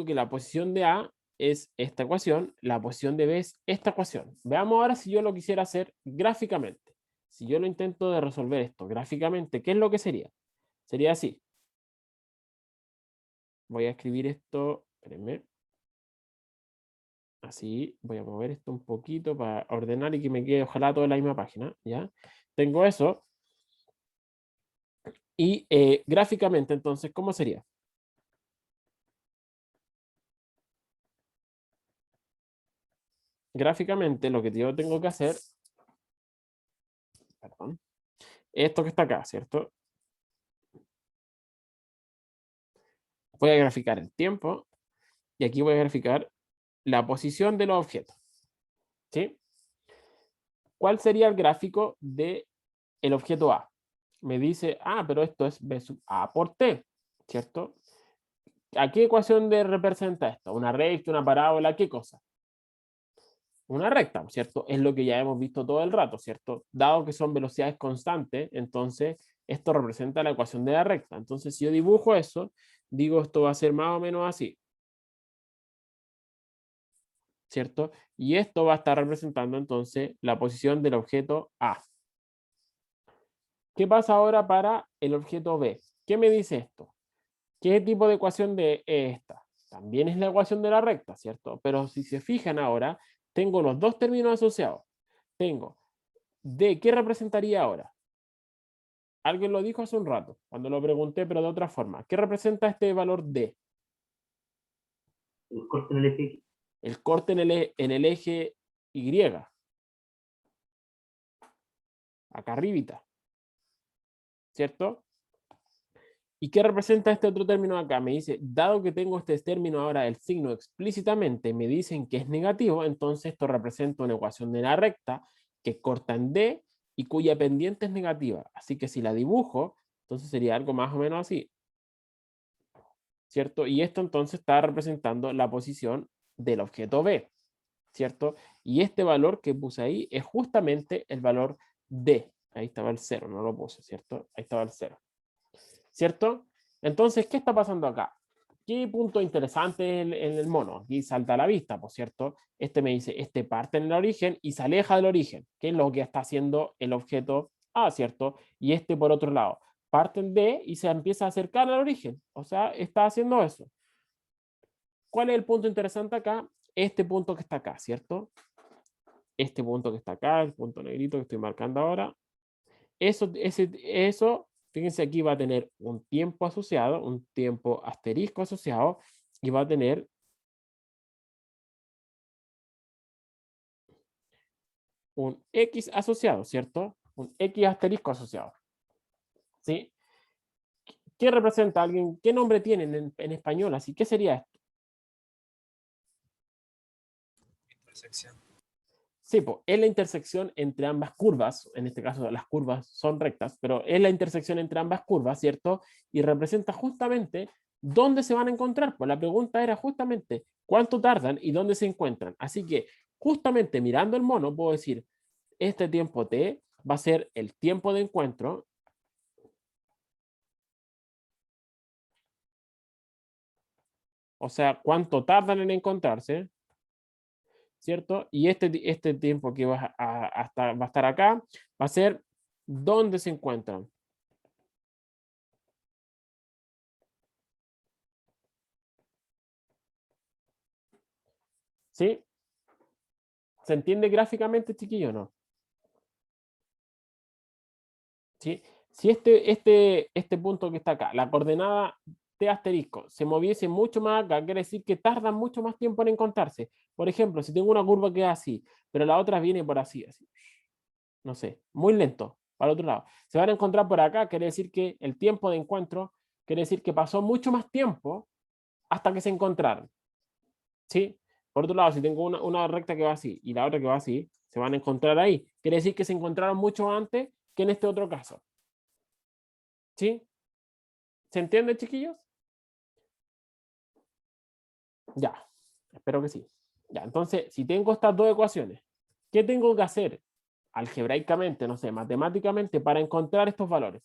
que la posición de A es esta ecuación, la posición de B es esta ecuación. Veamos ahora si yo lo quisiera hacer gráficamente. Si yo lo intento de resolver esto gráficamente, ¿qué es lo que sería? Sería así. Voy a escribir esto, espérenme. Así, voy a mover esto un poquito para ordenar y que me quede ojalá todo en la misma página, ¿ya? Tengo eso. Y gráficamente, entonces, ¿cómo sería? Gráficamente, lo que yo tengo que hacer, perdón, esto que está acá, ¿cierto? Voy a graficar el tiempo y aquí voy a graficar la posición de los objetos, ¿sí? ¿Cuál sería el gráfico de el objeto A? Me dice, pero esto es B sub A por T, ¿cierto? ¿A qué ecuación representa esto? ¿Una recta, una parábola? ¿Qué cosa? Una recta, ¿cierto? Es lo que ya hemos visto todo el rato, ¿cierto? Dado que son velocidades constantes, entonces esto representa la ecuación de la recta. Entonces, si yo dibujo eso, digo esto va a ser más o menos así, ¿cierto? Y esto va a estar representando entonces la posición del objeto A. ¿Qué pasa ahora para el objeto B? ¿Qué me dice esto? ¿Qué tipo de ecuación es esta? También es la ecuación de la recta, ¿cierto? Pero si se fijan ahora, tengo los dos términos asociados. Tengo D, ¿qué representaría ahora? Alguien lo dijo hace un rato, cuando lo pregunté, pero de otra forma. ¿Qué representa este valor D? El corte en el eje X. El corte en el eje Y. Acá arribita. ¿Cierto? ¿Y qué representa este otro término acá? Me dice, dado que tengo este término ahora, el signo explícitamente, me dicen que es negativo, entonces esto representa una ecuación de la recta que corta en D y cuya pendiente es negativa. Así que si la dibujo, entonces sería algo más o menos así. ¿Cierto? Y esto entonces está representando la posición del objeto B. ¿Cierto? Y este valor que puse ahí es justamente el valor D. Ahí estaba el 0, no lo puse, ¿cierto? Ahí estaba el 0. ¿Cierto? Entonces, ¿qué está pasando acá? ¿Qué punto interesante en el mono? Aquí salta a la vista, por cierto. Este me dice, este parte en el origen y se aleja del origen, que es lo que está haciendo el objeto A, ¿cierto? Y este por otro lado, parten de y se empieza a acercar al origen. O sea, está haciendo eso. ¿Cuál es el punto interesante acá? Este punto que está acá, ¿cierto? Este punto que está acá, el punto negrito que estoy marcando ahora. Eso, fíjense aquí va a tener un tiempo asociado, un tiempo asterisco asociado, y va a tener un X asociado, ¿cierto? Un X asterisco asociado. ¿Sí? ¿Qué representa alguien? ¿Qué nombre tienen en español? Así, ¿qué sería esto? Intersección. Sí, pues, es la intersección entre ambas curvas, en este caso las curvas son rectas, pero es la intersección entre ambas curvas, ¿cierto? Y representa justamente dónde se van a encontrar. Pues la pregunta era justamente cuánto tardan y dónde se encuentran. Así que justamente mirando el mono puedo decir, este tiempo t va a ser el tiempo de encuentro. O sea, cuánto tardan en encontrarse, ¿cierto? Y este tiempo que va a estar acá va a ser dónde se encuentran. ¿Sí? ¿Se entiende gráficamente, chiquillo, o no? ¿Sí? Si este punto que está acá, la coordenada t asterisco, se moviese mucho más acá, quiere decir que tardan mucho más tiempo en encontrarse. Por ejemplo, si tengo una curva que es así, pero la otra viene por así, así. No sé, muy lento, para el otro lado. Se van a encontrar por acá, quiere decir que el tiempo de encuentro, quiere decir que pasó mucho más tiempo hasta que se encontraron. ¿Sí? Por otro lado, si tengo una recta que va así y la otra que va así, se van a encontrar ahí. Quiere decir que se encontraron mucho antes que en este otro caso. ¿Sí? ¿Se entiende, chiquillos? Ya, espero que sí. Ya, entonces, si tengo estas dos ecuaciones, ¿qué tengo que hacer? algebraicamente, no sé, matemáticamente, para encontrar estos valores?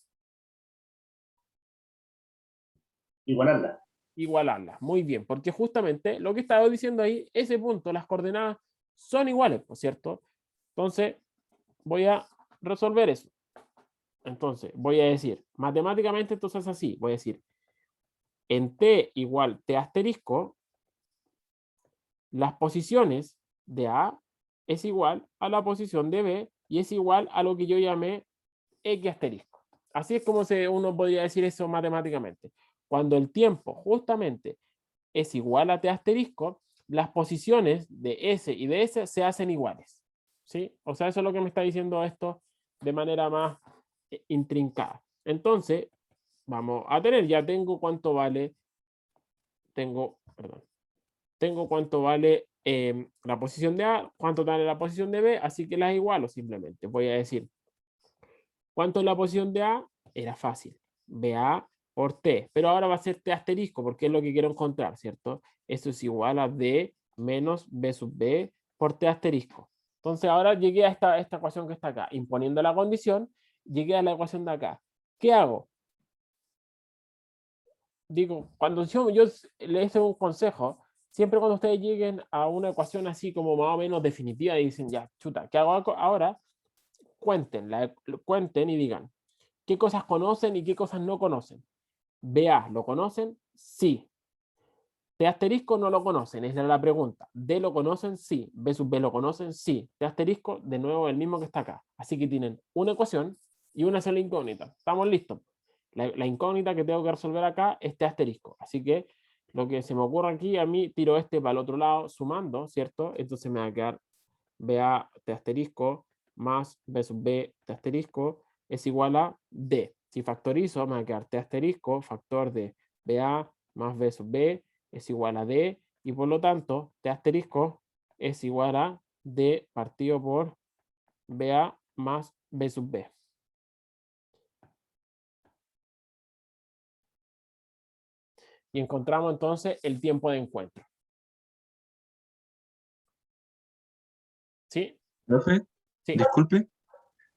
Igualarla. Igualarlas. Muy bien, porque justamente lo que estaba diciendo ahí, ese punto, las coordenadas son iguales, ¿por cierto? Entonces, voy a resolver eso. Entonces, voy a decir, matemáticamente, entonces así, voy a decir, en t igual t asterisco, las posiciones de A es igual a la posición de B y es igual a lo que yo llamé X asterisco. Así es como uno podría decir eso matemáticamente. Cuando el tiempo justamente es igual a T asterisco, las posiciones de S y de S se hacen iguales. ¿Sí? O sea, eso es lo que me está diciendo esto de manera más intrincada. Entonces, vamos a tener, ya tengo cuánto vale, tengo cuánto vale la posición de A, cuánto vale la posición de B, así que las igualo simplemente. Voy a decir, ¿cuánto es la posición de A? Era fácil. BA por T, pero ahora va a ser T asterisco porque es lo que quiero encontrar, ¿cierto? Eso es igual a D menos B sub B por T asterisco. Entonces ahora llegué a esta ecuación que está acá. Imponiendo la condición, llegué a la ecuación de acá. ¿Qué hago? Digo, cuando yo les doy un consejo, siempre cuando ustedes lleguen a una ecuación así como más o menos definitiva y dicen, ya, chuta, ¿qué hago ahora? Cuenten y digan, ¿qué cosas conocen y qué cosas no conocen? BA, ¿lo conocen? Sí. T asterisco no lo conocen, esa era la pregunta. D lo conocen, sí. B sub B lo conocen, sí. T asterisco, de nuevo el mismo que está acá. Así que tienen una ecuación y una sola incógnita. Estamos listos. La incógnita que tengo que resolver acá es T asterisco. Así que lo que se me ocurre aquí, a mí tiro este para el otro lado sumando, ¿cierto? Entonces me va a quedar BA T asterisco más B sub B T asterisco es igual a D. Si factorizo, me va a quedar T asterisco, factor de BA más B sub B es igual a D, y por lo tanto, T asterisco es igual a D partido por BA más B sub B. Y encontramos entonces el tiempo de encuentro. ¿Sí? Profe, Sí. disculpe,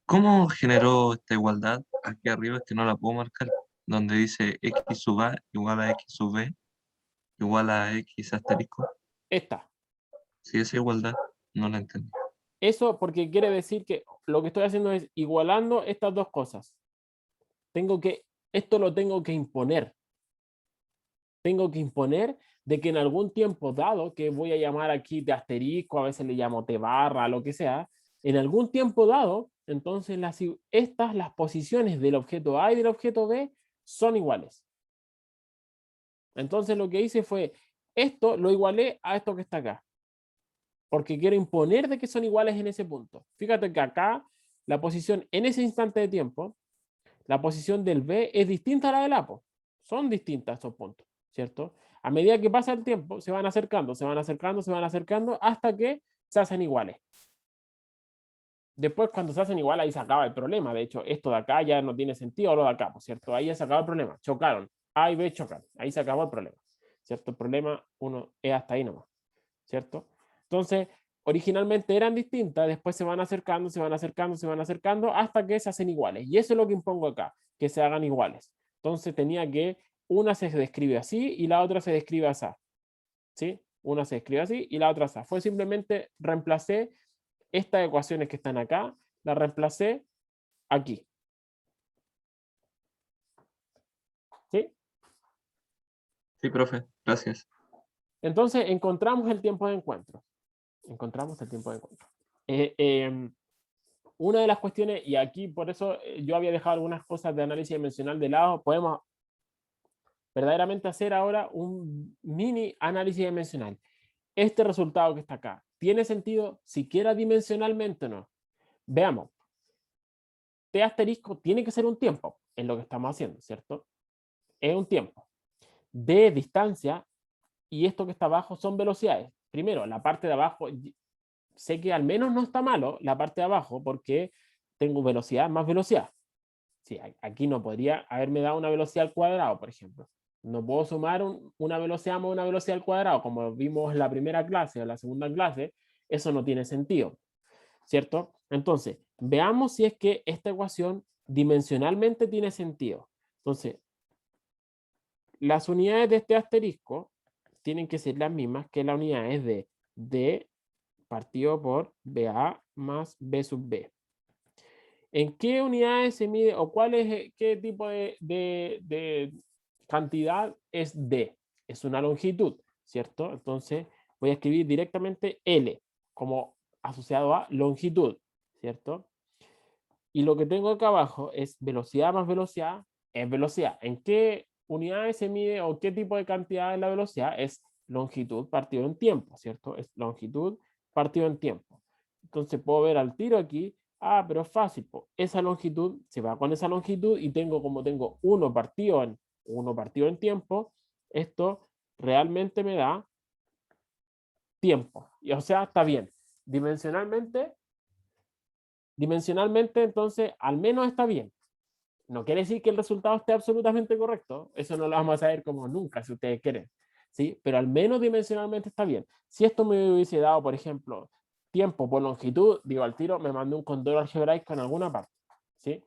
¿cómo generó esta igualdad? Aquí arriba es que no la puedo marcar, donde dice x sub a igual a x sub b igual a x asterisco. Esta. Si esa igualdad no la entendí. Eso porque quiere decir que lo que estoy haciendo es igualando estas dos cosas. Esto lo tengo que imponer. Tengo que imponer de que en algún tiempo dado, que voy a llamar aquí de asterisco, a veces le llamo T barra, lo que sea, en algún tiempo dado, entonces las posiciones del objeto A y del objeto B son iguales. Entonces lo que hice fue, esto lo igualé a esto que está acá. Porque quiero imponer de que son iguales en ese punto. Fíjate que acá, la posición en ese instante de tiempo, la posición del B es distinta a la del A. Son distintas estos puntos, ¿cierto? A medida que pasa el tiempo, se van acercando, se van acercando, se van acercando, hasta que se hacen iguales. Después, cuando se hacen iguales, ahí se acaba el problema. De hecho, esto de acá ya no tiene sentido, lo de acá, ¿cierto? Ahí ya se acaba el problema. Chocaron. A y B chocan. Ahí se acabó el problema, ¿cierto? El problema uno es hasta ahí nomás, ¿cierto? Entonces, originalmente eran distintas, después se van acercando, se van acercando, se van acercando, hasta que se hacen iguales. Y eso es lo que impongo acá, que se hagan iguales. Entonces tenía que, una se describe así y la otra se describe así. ¿Sí? Una se escribe así y la otra así. Fue simplemente reemplacé estas ecuaciones que están acá, las reemplacé aquí. ¿Sí? Sí, profe, gracias. Entonces encontramos el tiempo de encuentro. Encontramos el tiempo de encuentro. Una de las cuestiones, y aquí por eso yo había dejado algunas cosas de análisis dimensional de lado, podemos verdaderamente hacer ahora un mini análisis dimensional. Este resultado que está acá, ¿tiene sentido siquiera dimensionalmente o no? Veamos. T asterisco tiene que ser un tiempo en lo que estamos haciendo, ¿cierto? Es un tiempo. D distancia y esto que está abajo son velocidades. Primero, la parte de abajo, sé que al menos no está malo la parte de abajo porque tengo velocidad más velocidad. Sí, aquí no podría haberme dado una velocidad al cuadrado, por ejemplo. No puedo sumar una velocidad más una velocidad al cuadrado, como vimos en la primera clase o la segunda clase, eso no tiene sentido, ¿cierto? Entonces, veamos si es que esta ecuación dimensionalmente tiene sentido. Entonces, las unidades de este asterisco tienen que ser las mismas que las unidades de D partido por BA más B sub B. ¿En qué unidades se mide o cuál es qué tipo de cantidad es D? Es una longitud, ¿cierto? Entonces voy a escribir directamente L como asociado a longitud, ¿cierto? Y lo que tengo acá abajo es velocidad más velocidad es velocidad. ¿En qué unidades se mide o qué tipo de cantidad es la velocidad? Es longitud partido en tiempo, ¿cierto? Es longitud partido en tiempo. Entonces puedo ver al tiro aquí, pero es fácil, po. Esa longitud se va con esa longitud y como tengo 1 partido en tiempo, esto realmente me da tiempo. Y, o sea, está bien. Dimensionalmente, entonces, al menos está bien. No quiere decir que el resultado esté absolutamente correcto. Eso no lo vamos a saber como nunca, si ustedes quieren. ¿Sí? Pero al menos dimensionalmente está bien. Si esto me hubiese dado, por ejemplo, tiempo por longitud, digo al tiro, me mandé un condoro algebraico en alguna parte. ¿Sí?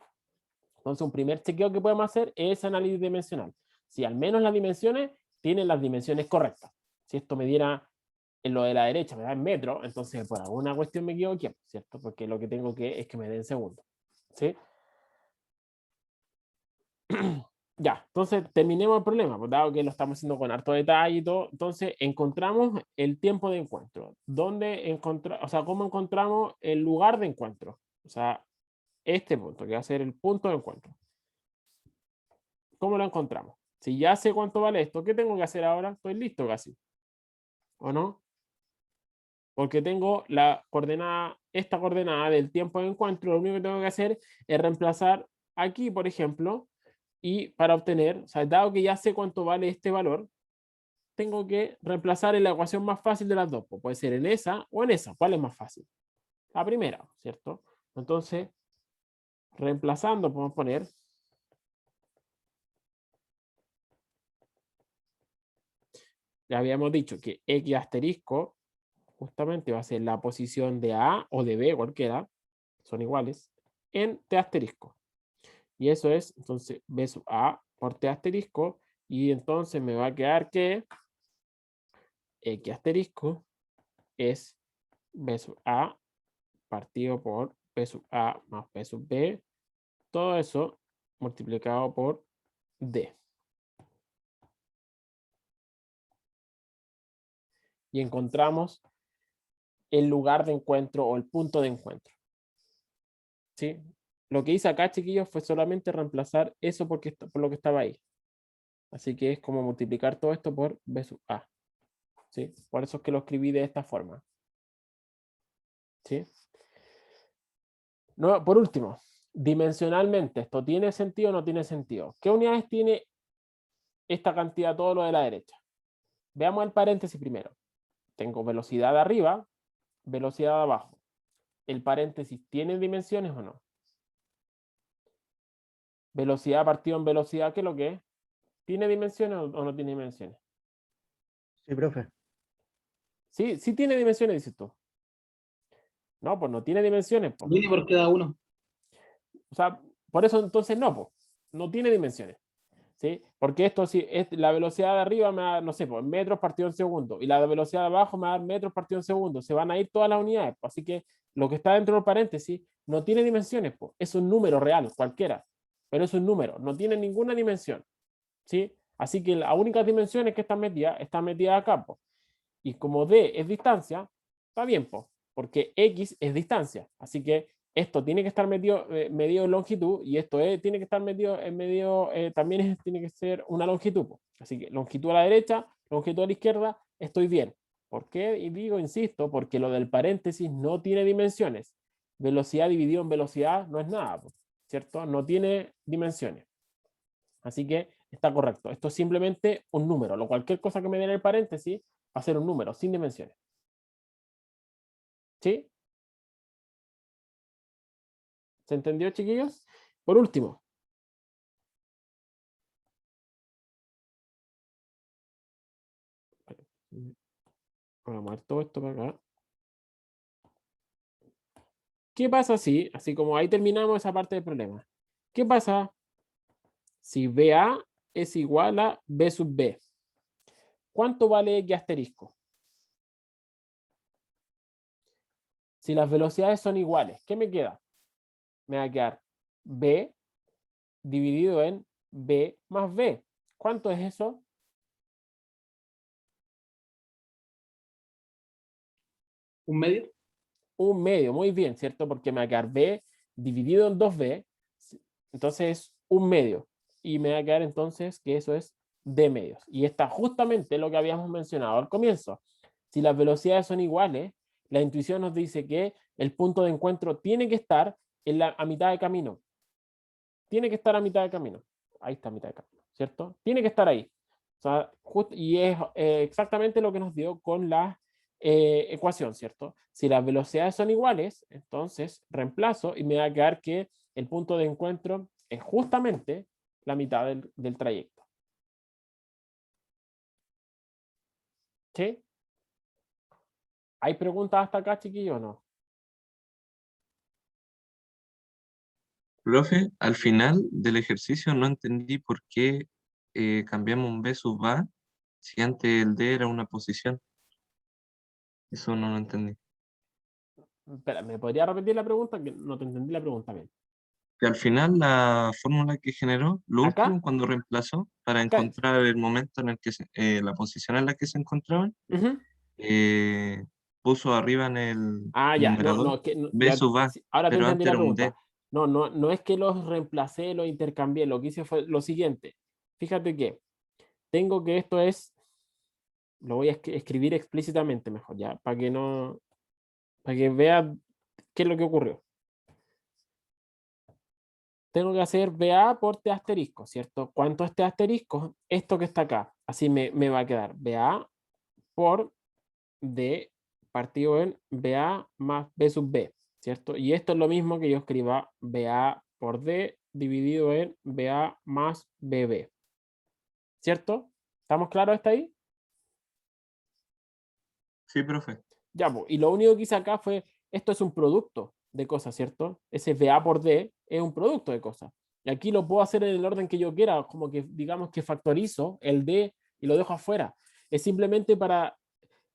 Entonces, un primer chequeo que podemos hacer es análisis dimensional. Si al menos las dimensiones tienen las dimensiones correctas. Si esto me diera en lo de la derecha, me da en metro, entonces por alguna cuestión me equivoqué, ¿cierto? Porque lo que tengo que es que me den segundo. ¿Sí? Ya, entonces terminemos el problema, pues dado que lo estamos haciendo con harto detalle y todo, entonces encontramos el tiempo de encuentro. ¿Dónde encontrar, o sea, cómo encontramos el lugar de encuentro? O sea, este punto, que va a ser el punto de encuentro. ¿Cómo lo encontramos? Si ya sé cuánto vale esto, ¿qué tengo que hacer ahora? Estoy listo casi. ¿O no? Porque tengo la coordenada, esta coordenada del tiempo de encuentro, lo único que tengo que hacer es reemplazar aquí, por ejemplo, y para obtener, o sea, dado que ya sé cuánto vale este valor, tengo que reemplazar en la ecuación más fácil de las dos. Pues puede ser en esa o en esa. ¿Cuál es más fácil? La primera, ¿cierto? Entonces, reemplazando, podemos poner ya habíamos dicho que X asterisco justamente va a ser la posición de A o de B, cualquiera, son iguales, en T asterisco. Y eso es, entonces, B sub A por T asterisco, y entonces me va a quedar que X asterisco es B sub A partido por P sub A más P sub B, todo eso multiplicado por D. Y encontramos el lugar de encuentro o el punto de encuentro. ¿Sí? Lo que hice acá, chiquillos, fue solamente reemplazar eso por lo que estaba ahí. Así que es como multiplicar todo esto por B sub A. ¿Sí? Por eso es que lo escribí de esta forma. ¿Sí? No, por último, dimensionalmente, ¿esto tiene sentido o no tiene sentido? ¿Qué unidades tiene esta cantidad, todo lo de la derecha? Veamos el paréntesis primero. Tengo velocidad de arriba, velocidad de abajo. ¿El paréntesis tiene dimensiones o no? Velocidad partido en velocidad, ¿qué es lo que es? ¿Tiene dimensiones o no tiene dimensiones? Sí, profe. Sí, sí tiene dimensiones, dices tú. No, pues no tiene dimensiones, po. Mini por cada uno. O sea, por eso entonces no, pues. No tiene dimensiones. ¿Sí? Porque esto sí, es la velocidad de arriba me da, no sé, pues, metros partido en segundo. Y la de velocidad de abajo me da metros partido en segundo. Se van a ir todas las unidades, pues. Así que lo que está dentro del paréntesis no tiene dimensiones, pues. Es un número real, cualquiera. Pero es un número, no tiene ninguna dimensión. ¿Sí? Así que las únicas dimensiones que están metidas acá, pues. Y como D es distancia, está bien, po, porque X es distancia. Así que esto tiene que estar medido en longitud y esto tiene que estar medido también tiene que ser una longitud. Po. Así que longitud a la derecha, longitud a la izquierda, estoy bien. ¿Por qué? Y digo, insisto, porque lo del paréntesis no tiene dimensiones. Velocidad dividido en velocidad no es nada, po, ¿cierto? No tiene dimensiones. Así que está correcto. Esto es simplemente un número. Cualquier cosa que me dé en el paréntesis va a ser un número sin dimensiones. ¿Sí? ¿Se entendió, chiquillos? Por último. Voy a mover todo esto para acá. ¿Qué pasa si, así como ahí terminamos esa parte del problema? ¿Qué pasa si BA es igual a B sub B? ¿Cuánto vale X asterisco? Si las velocidades son iguales, ¿qué me queda? Me va a quedar B dividido en B más B. ¿Cuánto es eso? ¿Un medio? Un medio, muy bien, ¿cierto? Porque me va a quedar B dividido en 2B, entonces es un medio. Y me va a quedar entonces que eso es D medios. Y está justamente lo que habíamos mencionado al comienzo. Si las velocidades son iguales, la intuición nos dice que el punto de encuentro tiene que estar a mitad de camino. Tiene que estar a mitad de camino. Ahí está a mitad de camino, ¿cierto? Tiene que estar ahí. O sea, y es exactamente lo que nos dio con la ecuación, ¿cierto? Si las velocidades son iguales, entonces reemplazo y me va a quedar que el punto de encuentro es justamente la mitad del trayecto. ¿Sí? ¿Hay preguntas hasta acá, chiquillos, o no? Profe, al final del ejercicio no entendí por qué cambiamos un B sub A si antes el D era una posición. Eso no lo entendí. Espera, ¿me podría repetir la pregunta? Que no te entendí la pregunta bien. Que al final la fórmula que generó, lo ¿Acá? último, cuando reemplazó para Acá. encontrar el momento en el que la posición en la que se encontraban, Ujú. eh, puso arriba en el Ah, ya, no, numerador no, que B sub A, sí, ahora te pero entendí antes la era un D. pregunta. No, no, no es que los reemplacé, los intercambié, lo que hice fue lo siguiente. Fíjate que tengo que esto es, lo voy a escribir explícitamente mejor, ya, para que no, para que vea qué es lo que ocurrió. Tengo que hacer BA por T asterisco, ¿cierto? ¿Cuánto es T asterisco? Esto que está acá. Así me va a quedar BA por D partido en BA más B sub B, ¿cierto? Y esto es lo mismo que yo escriba BA por D dividido en BA más BB, ¿cierto? ¿Estamos claros hasta ahí? Sí, profe. Ya, pues, y lo único que hice acá fue, esto es un producto de cosas, ¿cierto? Ese BA por D es un producto de cosas. Y aquí lo puedo hacer en el orden que yo quiera, como que digamos que factorizo el D y lo dejo afuera. Es simplemente para,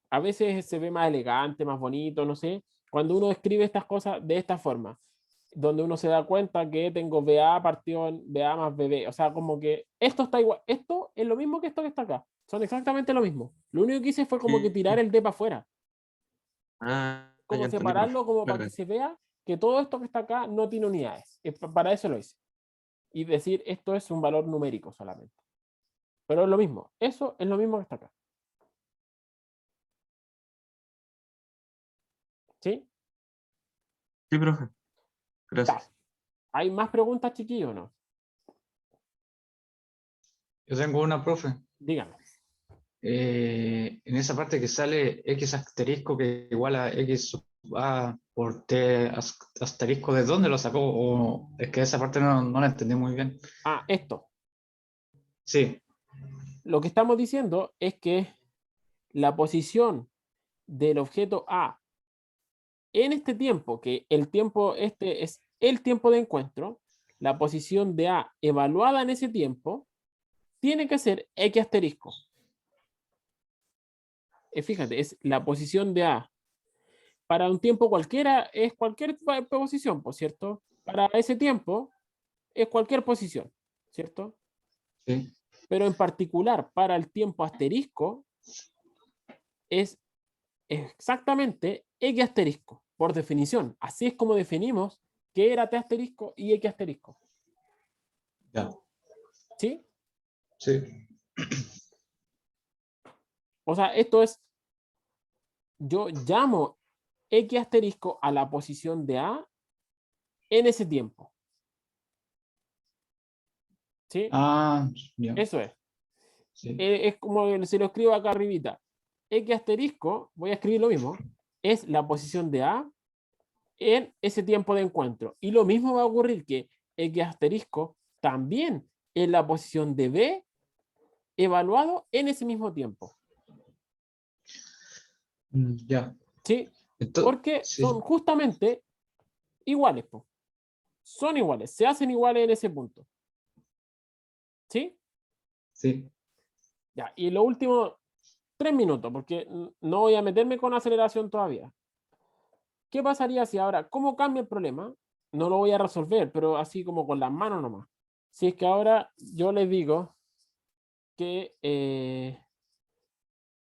a veces se ve más elegante, más bonito, no sé, cuando uno escribe estas cosas de esta forma, donde uno se da cuenta que tengo BA partido en BA más BB. O sea, como que esto está igual, esto es lo mismo que esto que está acá. Son exactamente lo mismo. Lo único que hice fue como que Sí. tirar el D para afuera, Ah, ya como entendí, profe. separarlo como Muchas para que gracias. se vea que todo esto que está acá no tiene unidades. Para eso lo hice. Y decir esto es un valor numérico solamente. Pero es lo mismo. Eso es lo mismo que está acá. ¿Sí? Sí, profe. Ya. Gracias. ¿Hay más preguntas, chiquillos, o no? Yo tengo una, profe. Díganme. En esa parte que sale X asterisco que igual a X sub A por T asterisco, ¿de dónde lo sacó? O es que esa parte no la entendí muy bien. Ah, esto. Sí, Lo que estamos diciendo es que la posición del objeto A en este tiempo, que el tiempo este es el tiempo de encuentro, la posición de A evaluada en ese tiempo tiene que ser X asterisco. Fíjate, es la posición de A. Para un tiempo cualquiera es cualquier posición, por cierto. Para ese tiempo es cualquier posición, ¿cierto? sí. Pero en particular para el tiempo asterisco es exactamente X asterisco, por definición. Así es como definimos qué era T asterisco y X asterisco. Ya, ¿Sí? sí. O sea, esto es, yo llamo X asterisco a la posición de A en ese tiempo. ¿Sí? Ah, ya, Eso es. sí. Es como si lo escribo acá arribita. X asterisco, voy a escribir lo mismo, es la posición de A en ese tiempo de encuentro. Y lo mismo va a ocurrir que X asterisco también es la posición de B evaluado en ese mismo tiempo. Ya. ¿Sí? Entonces, Porque son sí, justamente iguales, po. Son iguales, se hacen iguales en ese punto. ¿Sí? Sí. Ya, y lo último, 3 minutos, porque no voy a meterme con aceleración todavía. ¿Qué pasaría si ahora, cómo cambia el problema? No lo voy a resolver, pero así como con las manos nomás. Si es que ahora yo les digo que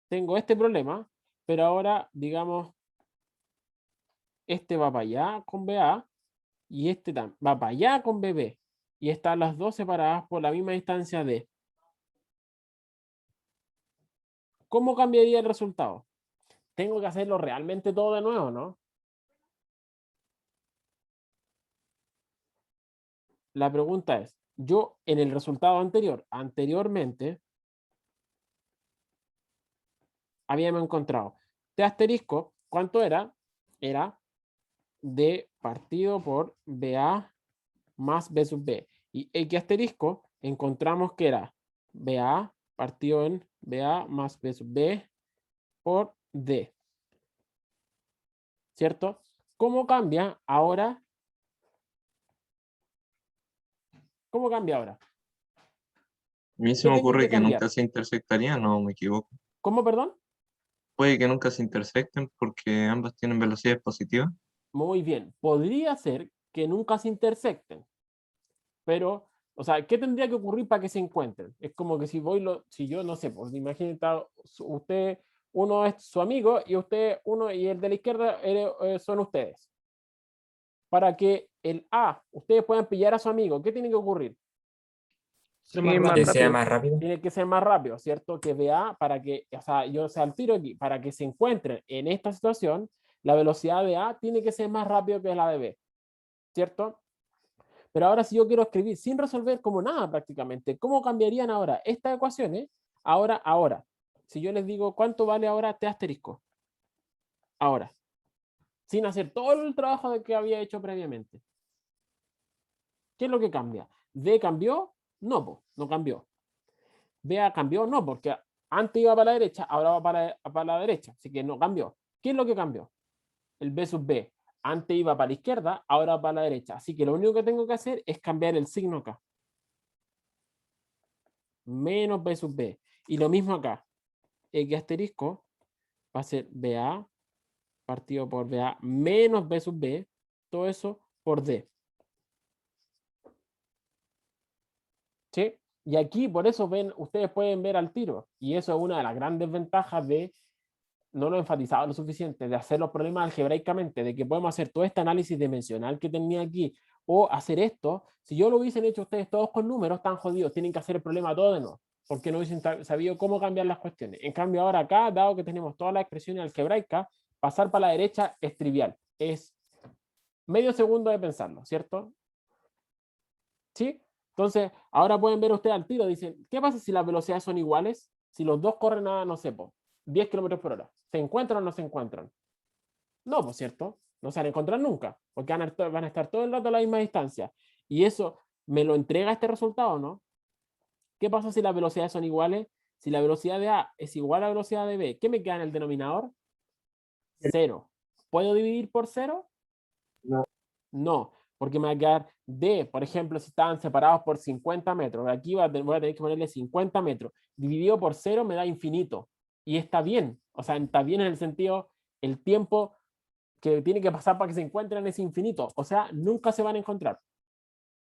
tengo este problema, pero ahora, digamos, este va para allá con BA y este va para allá con BB. Y están las dos separadas por la misma distancia D. ¿Cómo cambiaría el resultado? Tengo que hacerlo realmente todo de nuevo, ¿no? La pregunta es, yo en el resultado anteriormente, habíamos encontrado T asterisco, ¿cuánto era? Era D partido por BA más B sub B. Y X asterisco, encontramos que era BA partido en BA más B sub B por D. ¿Cierto? ¿Cómo cambia ahora? ¿Cómo cambia ahora? A mí se ¿Qué me tengo ocurre que que cambiar? nunca se intersectarían, no me equivoco. ¿Cómo, perdón? Puede que nunca se intersecten porque ambas tienen velocidades positivas. Muy bien. Podría ser que nunca se intersecten. Pero, o sea, ¿qué tendría que ocurrir para que se encuentren? Es como que si yo no sé, pues imagínate, usted, uno es su amigo y usted, uno y el de la izquierda son ustedes. Para que el A, ustedes puedan pillar a su amigo, ¿qué tiene que ocurrir? Ser más más Que rápido. sea rápido. más rápido. Tiene que ser más rápido, ¿cierto? Que vea para que, o sea, yo sea al tiro aquí, para que se encuentren en esta situación, la velocidad de A tiene que ser más rápido que la de B, ¿cierto? Pero ahora si yo quiero escribir sin resolver como nada prácticamente, ¿cómo cambiarían ahora estas ecuaciones? Ahora. Si yo les digo cuánto vale ahora T asterisco. Ahora. Sin hacer todo el trabajo que había hecho previamente. ¿Qué es lo que cambia? ¿D cambió? No, no cambió. ¿B cambió? No, porque antes iba para la derecha, ahora va para la derecha. Así que no cambió. ¿Qué es lo que cambió? El B sub B. Antes iba para la izquierda, ahora va para la derecha. Así que lo único que tengo que hacer es cambiar el signo acá. Menos B sub B. Y lo mismo acá. X asterisco va a ser BA partido por BA menos B sub B. Todo eso por D. ¿Sí? Y aquí por eso ustedes pueden ver al tiro. Y eso es una de las grandes ventajas de, no lo he enfatizado lo suficiente, de hacer los problemas algebraicamente, de que podemos hacer todo este análisis dimensional que tenía aquí, o hacer esto. Si yo lo hubiesen hecho ustedes todos con números, tan jodidos, tienen que hacer el problema todo de nuevo, porque no hubiesen sabido cómo cambiar las cuestiones. En cambio, ahora acá, dado que tenemos todas las expresiones algebraicas, pasar para la derecha es trivial. Es medio segundo de pensarlo, ¿cierto? ¿Sí? Entonces, ahora pueden ver ustedes al tiro, dicen, ¿qué pasa si las velocidades son iguales? Si los dos corren a, no sé, 10 kilómetros por hora. ¿Se encuentran o no se encuentran? No, pues cierto, no se van a encontrar nunca, porque van a estar todo el rato a la misma distancia. Y eso me lo entrega este resultado, ¿no? ¿Qué pasa si las velocidades son iguales? Si la velocidad de A es igual a la velocidad de B, ¿qué me queda en el denominador? 0. ¿Puedo dividir por 0? No. No, porque me va a quedar D, por ejemplo, si estaban separados por 50 metros. Aquí voy a tener que ponerle 50 metros. Dividido por 0 me da infinito. Y está bien. O sea, está bien en el sentido, el tiempo que tiene que pasar para que se encuentren es infinito. O sea, nunca se van a encontrar.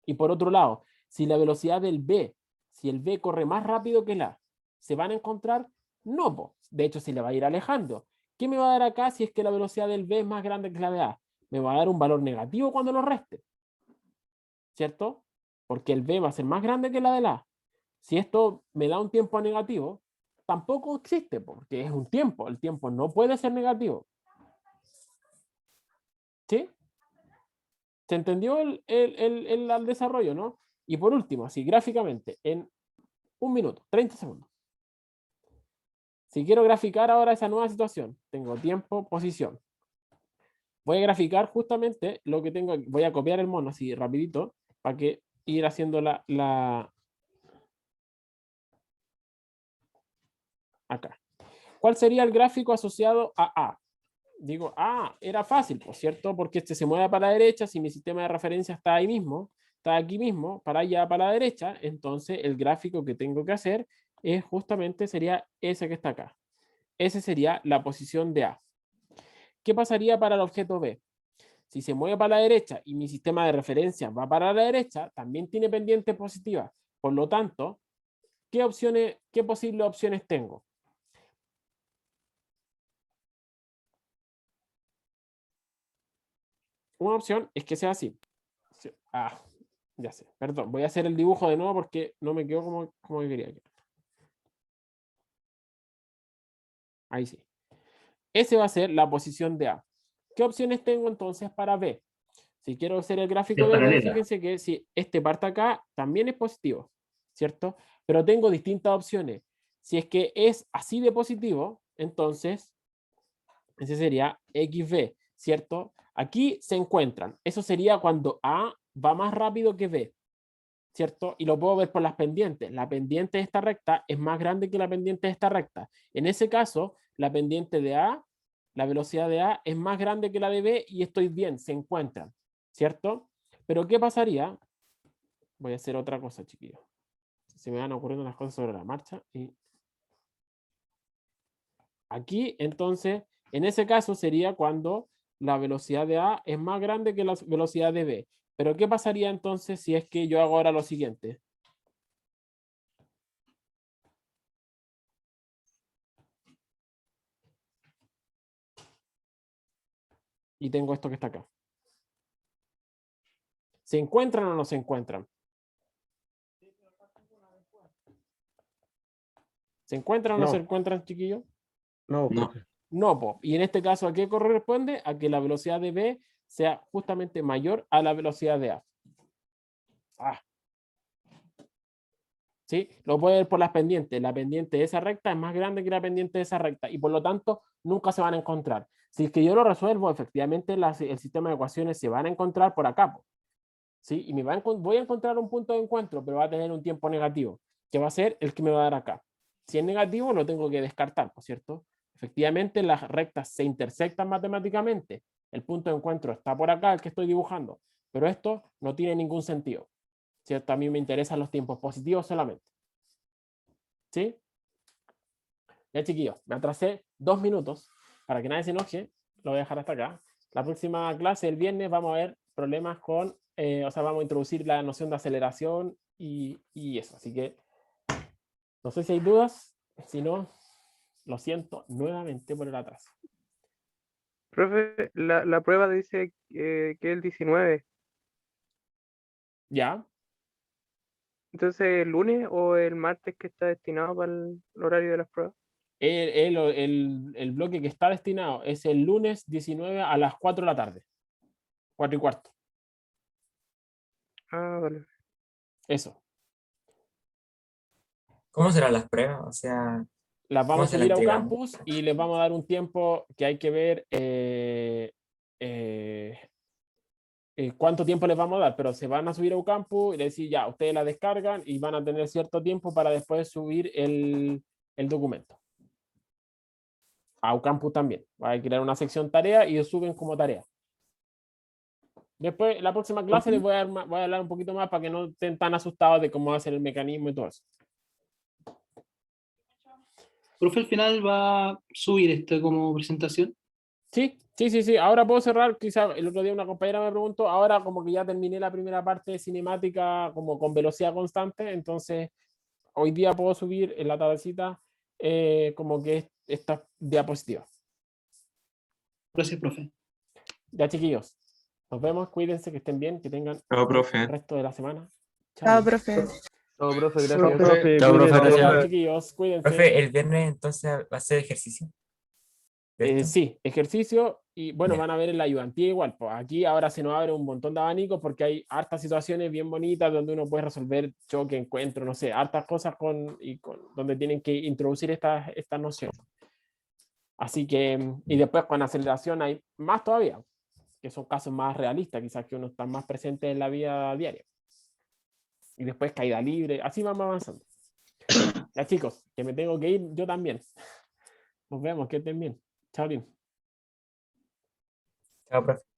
Y por otro lado, si la velocidad del B, si el B corre más rápido que el A, ¿se van a encontrar? No, po. De hecho, se le va a ir alejando. ¿Qué me va a dar acá si es que la velocidad del B es más grande que la de A? Me va a dar un valor negativo cuando lo reste. ¿Cierto? Porque el B va a ser más grande que la del A. Si esto me da un tiempo negativo, tampoco existe, porque es un tiempo. El tiempo no puede ser negativo. ¿Sí? ¿Se entendió el desarrollo, no? Y por último, así gráficamente, en 1 minuto, 30 segundos. Si quiero graficar ahora esa nueva situación, tengo tiempo, posición. Voy a graficar justamente lo que tengo aquí. Voy a copiar el mono así rapidito para que ir haciendo acá. ¿Cuál sería el gráfico asociado a A? digo, era fácil, por cierto, porque este se mueve para la derecha, si mi sistema de referencia está ahí mismo, está aquí mismo, para allá, para la derecha, entonces el gráfico que tengo que hacer es justamente sería ese que está acá. Ese sería la posición de A. ¿Qué pasaría para el objeto B? Si se mueve para la derecha y mi sistema de referencia va para la derecha, también tiene pendiente positiva. Por lo tanto, ¿qué posibles opciones tengo? Una opción es que sea así. Ya sé, perdón, voy a hacer el dibujo de nuevo porque no me quedó como quería. Ahí sí. Ese va a ser la posición de A. ¿Qué opciones tengo entonces para B? Si quiero hacer el gráfico de B, paralela. fíjense que si este parte acá también es positivo, ¿cierto? Pero tengo distintas opciones. Si es que es así de positivo, entonces ese sería XB, ¿cierto? Aquí se encuentran. Eso sería cuando A va más rápido que B, ¿cierto? Y lo puedo ver por las pendientes. La pendiente de esta recta es más grande que la pendiente de esta recta. En ese caso, la pendiente de A, la velocidad de A es más grande que la de B y estoy bien, se encuentran, ¿cierto? Pero ¿qué pasaría? Voy a hacer otra cosa, chiquillos. Se me van ocurriendo las cosas sobre la marcha. Y aquí, entonces, en ese caso sería cuando la velocidad de A es más grande que la velocidad de B. Pero ¿qué pasaría entonces si es que yo hago ahora lo siguiente? Y tengo esto que está acá. ¿Se encuentran o no se encuentran? ¿Se encuentran o no se No, encuentran, chiquillos? no, No. profe. No, po. Y en este caso, ¿a qué corresponde? A que la velocidad de B sea justamente mayor a la velocidad de A. ¿Sí? Lo puede ver por las pendientes. La pendiente de esa recta es más grande que la pendiente de esa recta y por lo tanto nunca se van a encontrar. Si es que yo lo resuelvo, efectivamente el sistema de ecuaciones se van a encontrar por acá. ¿Sí? Y voy a encontrar un punto de encuentro, pero va a tener un tiempo negativo, que va a ser el que me va a dar acá. Si es negativo, lo tengo que descartar, ¿por cierto? Efectivamente, las rectas se intersectan matemáticamente. El punto de encuentro está por acá, el que estoy dibujando, pero esto no tiene ningún sentido, ¿cierto? A mí me interesan los tiempos positivos solamente. ¿Sí? Ya, chiquillos, me atrasé 2 minutos para que nadie se enoje. Lo voy a dejar hasta acá. La próxima clase, el viernes, vamos a ver problemas con, o sea, vamos a introducir la noción de aceleración y eso. Así que no sé si hay dudas. Si no, lo siento nuevamente por el atraso. Profe, la prueba dice que el 19. ¿Ya? Entonces, ¿el lunes o el martes que está destinado para el horario de las pruebas? El bloque que está destinado es el lunes 19 a las 4 de la tarde. 4:15. Ah, vale. Eso. ¿Cómo serán las pruebas? O sea, Las ¿cómo vamos a se la subir a entregamos? Ucampus y les vamos a dar un tiempo que hay que ver cuánto tiempo les vamos a dar, pero se van a subir a Ucampus y decir ya, ustedes la descargan y van a tener cierto tiempo para después subir el documento. A Ucampus también. Va a crear una sección tarea y lo suben como tarea. Después, la próxima clase les voy a hablar un poquito más para que no estén tan asustados de cómo va a ser el mecanismo y todo eso. Profe, al final va a subir esto como presentación. Sí, sí, sí, sí. Ahora puedo cerrar. Quizá el otro día una compañera me preguntó, ahora como que ya terminé la primera parte cinemática como con velocidad constante, entonces hoy día puedo subir en la tablecita como que estas diapositivas. Gracias, profe. Ya, chiquillos. Nos vemos, cuídense, que estén bien, que tengan Chao, el profe. resto de la semana. Chao, Chao. profe. Chao, profe, Chao, gracias. profe. Chao, profe, Chao, gracias. chiquillos, cuídense. Profe, el viernes entonces va a ser ejercicio. ¿De esto? Sí, ejercicio y bueno, Ya. van a ver en la ayudantía igual. Pues aquí ahora se nos abre un montón de abanicos porque hay hartas situaciones bien bonitas donde uno puede resolver choque, encuentro, no sé, hartas cosas donde tienen que introducir estas nociones. Así que, y después con aceleración hay más todavía, que son casos más realistas, quizás que uno está más presente en la vida diaria. Y después caída libre, así vamos avanzando. Ya chicos, que me tengo que ir yo también. Nos vemos, que estén bien. Chao, Lin. Chao, profe.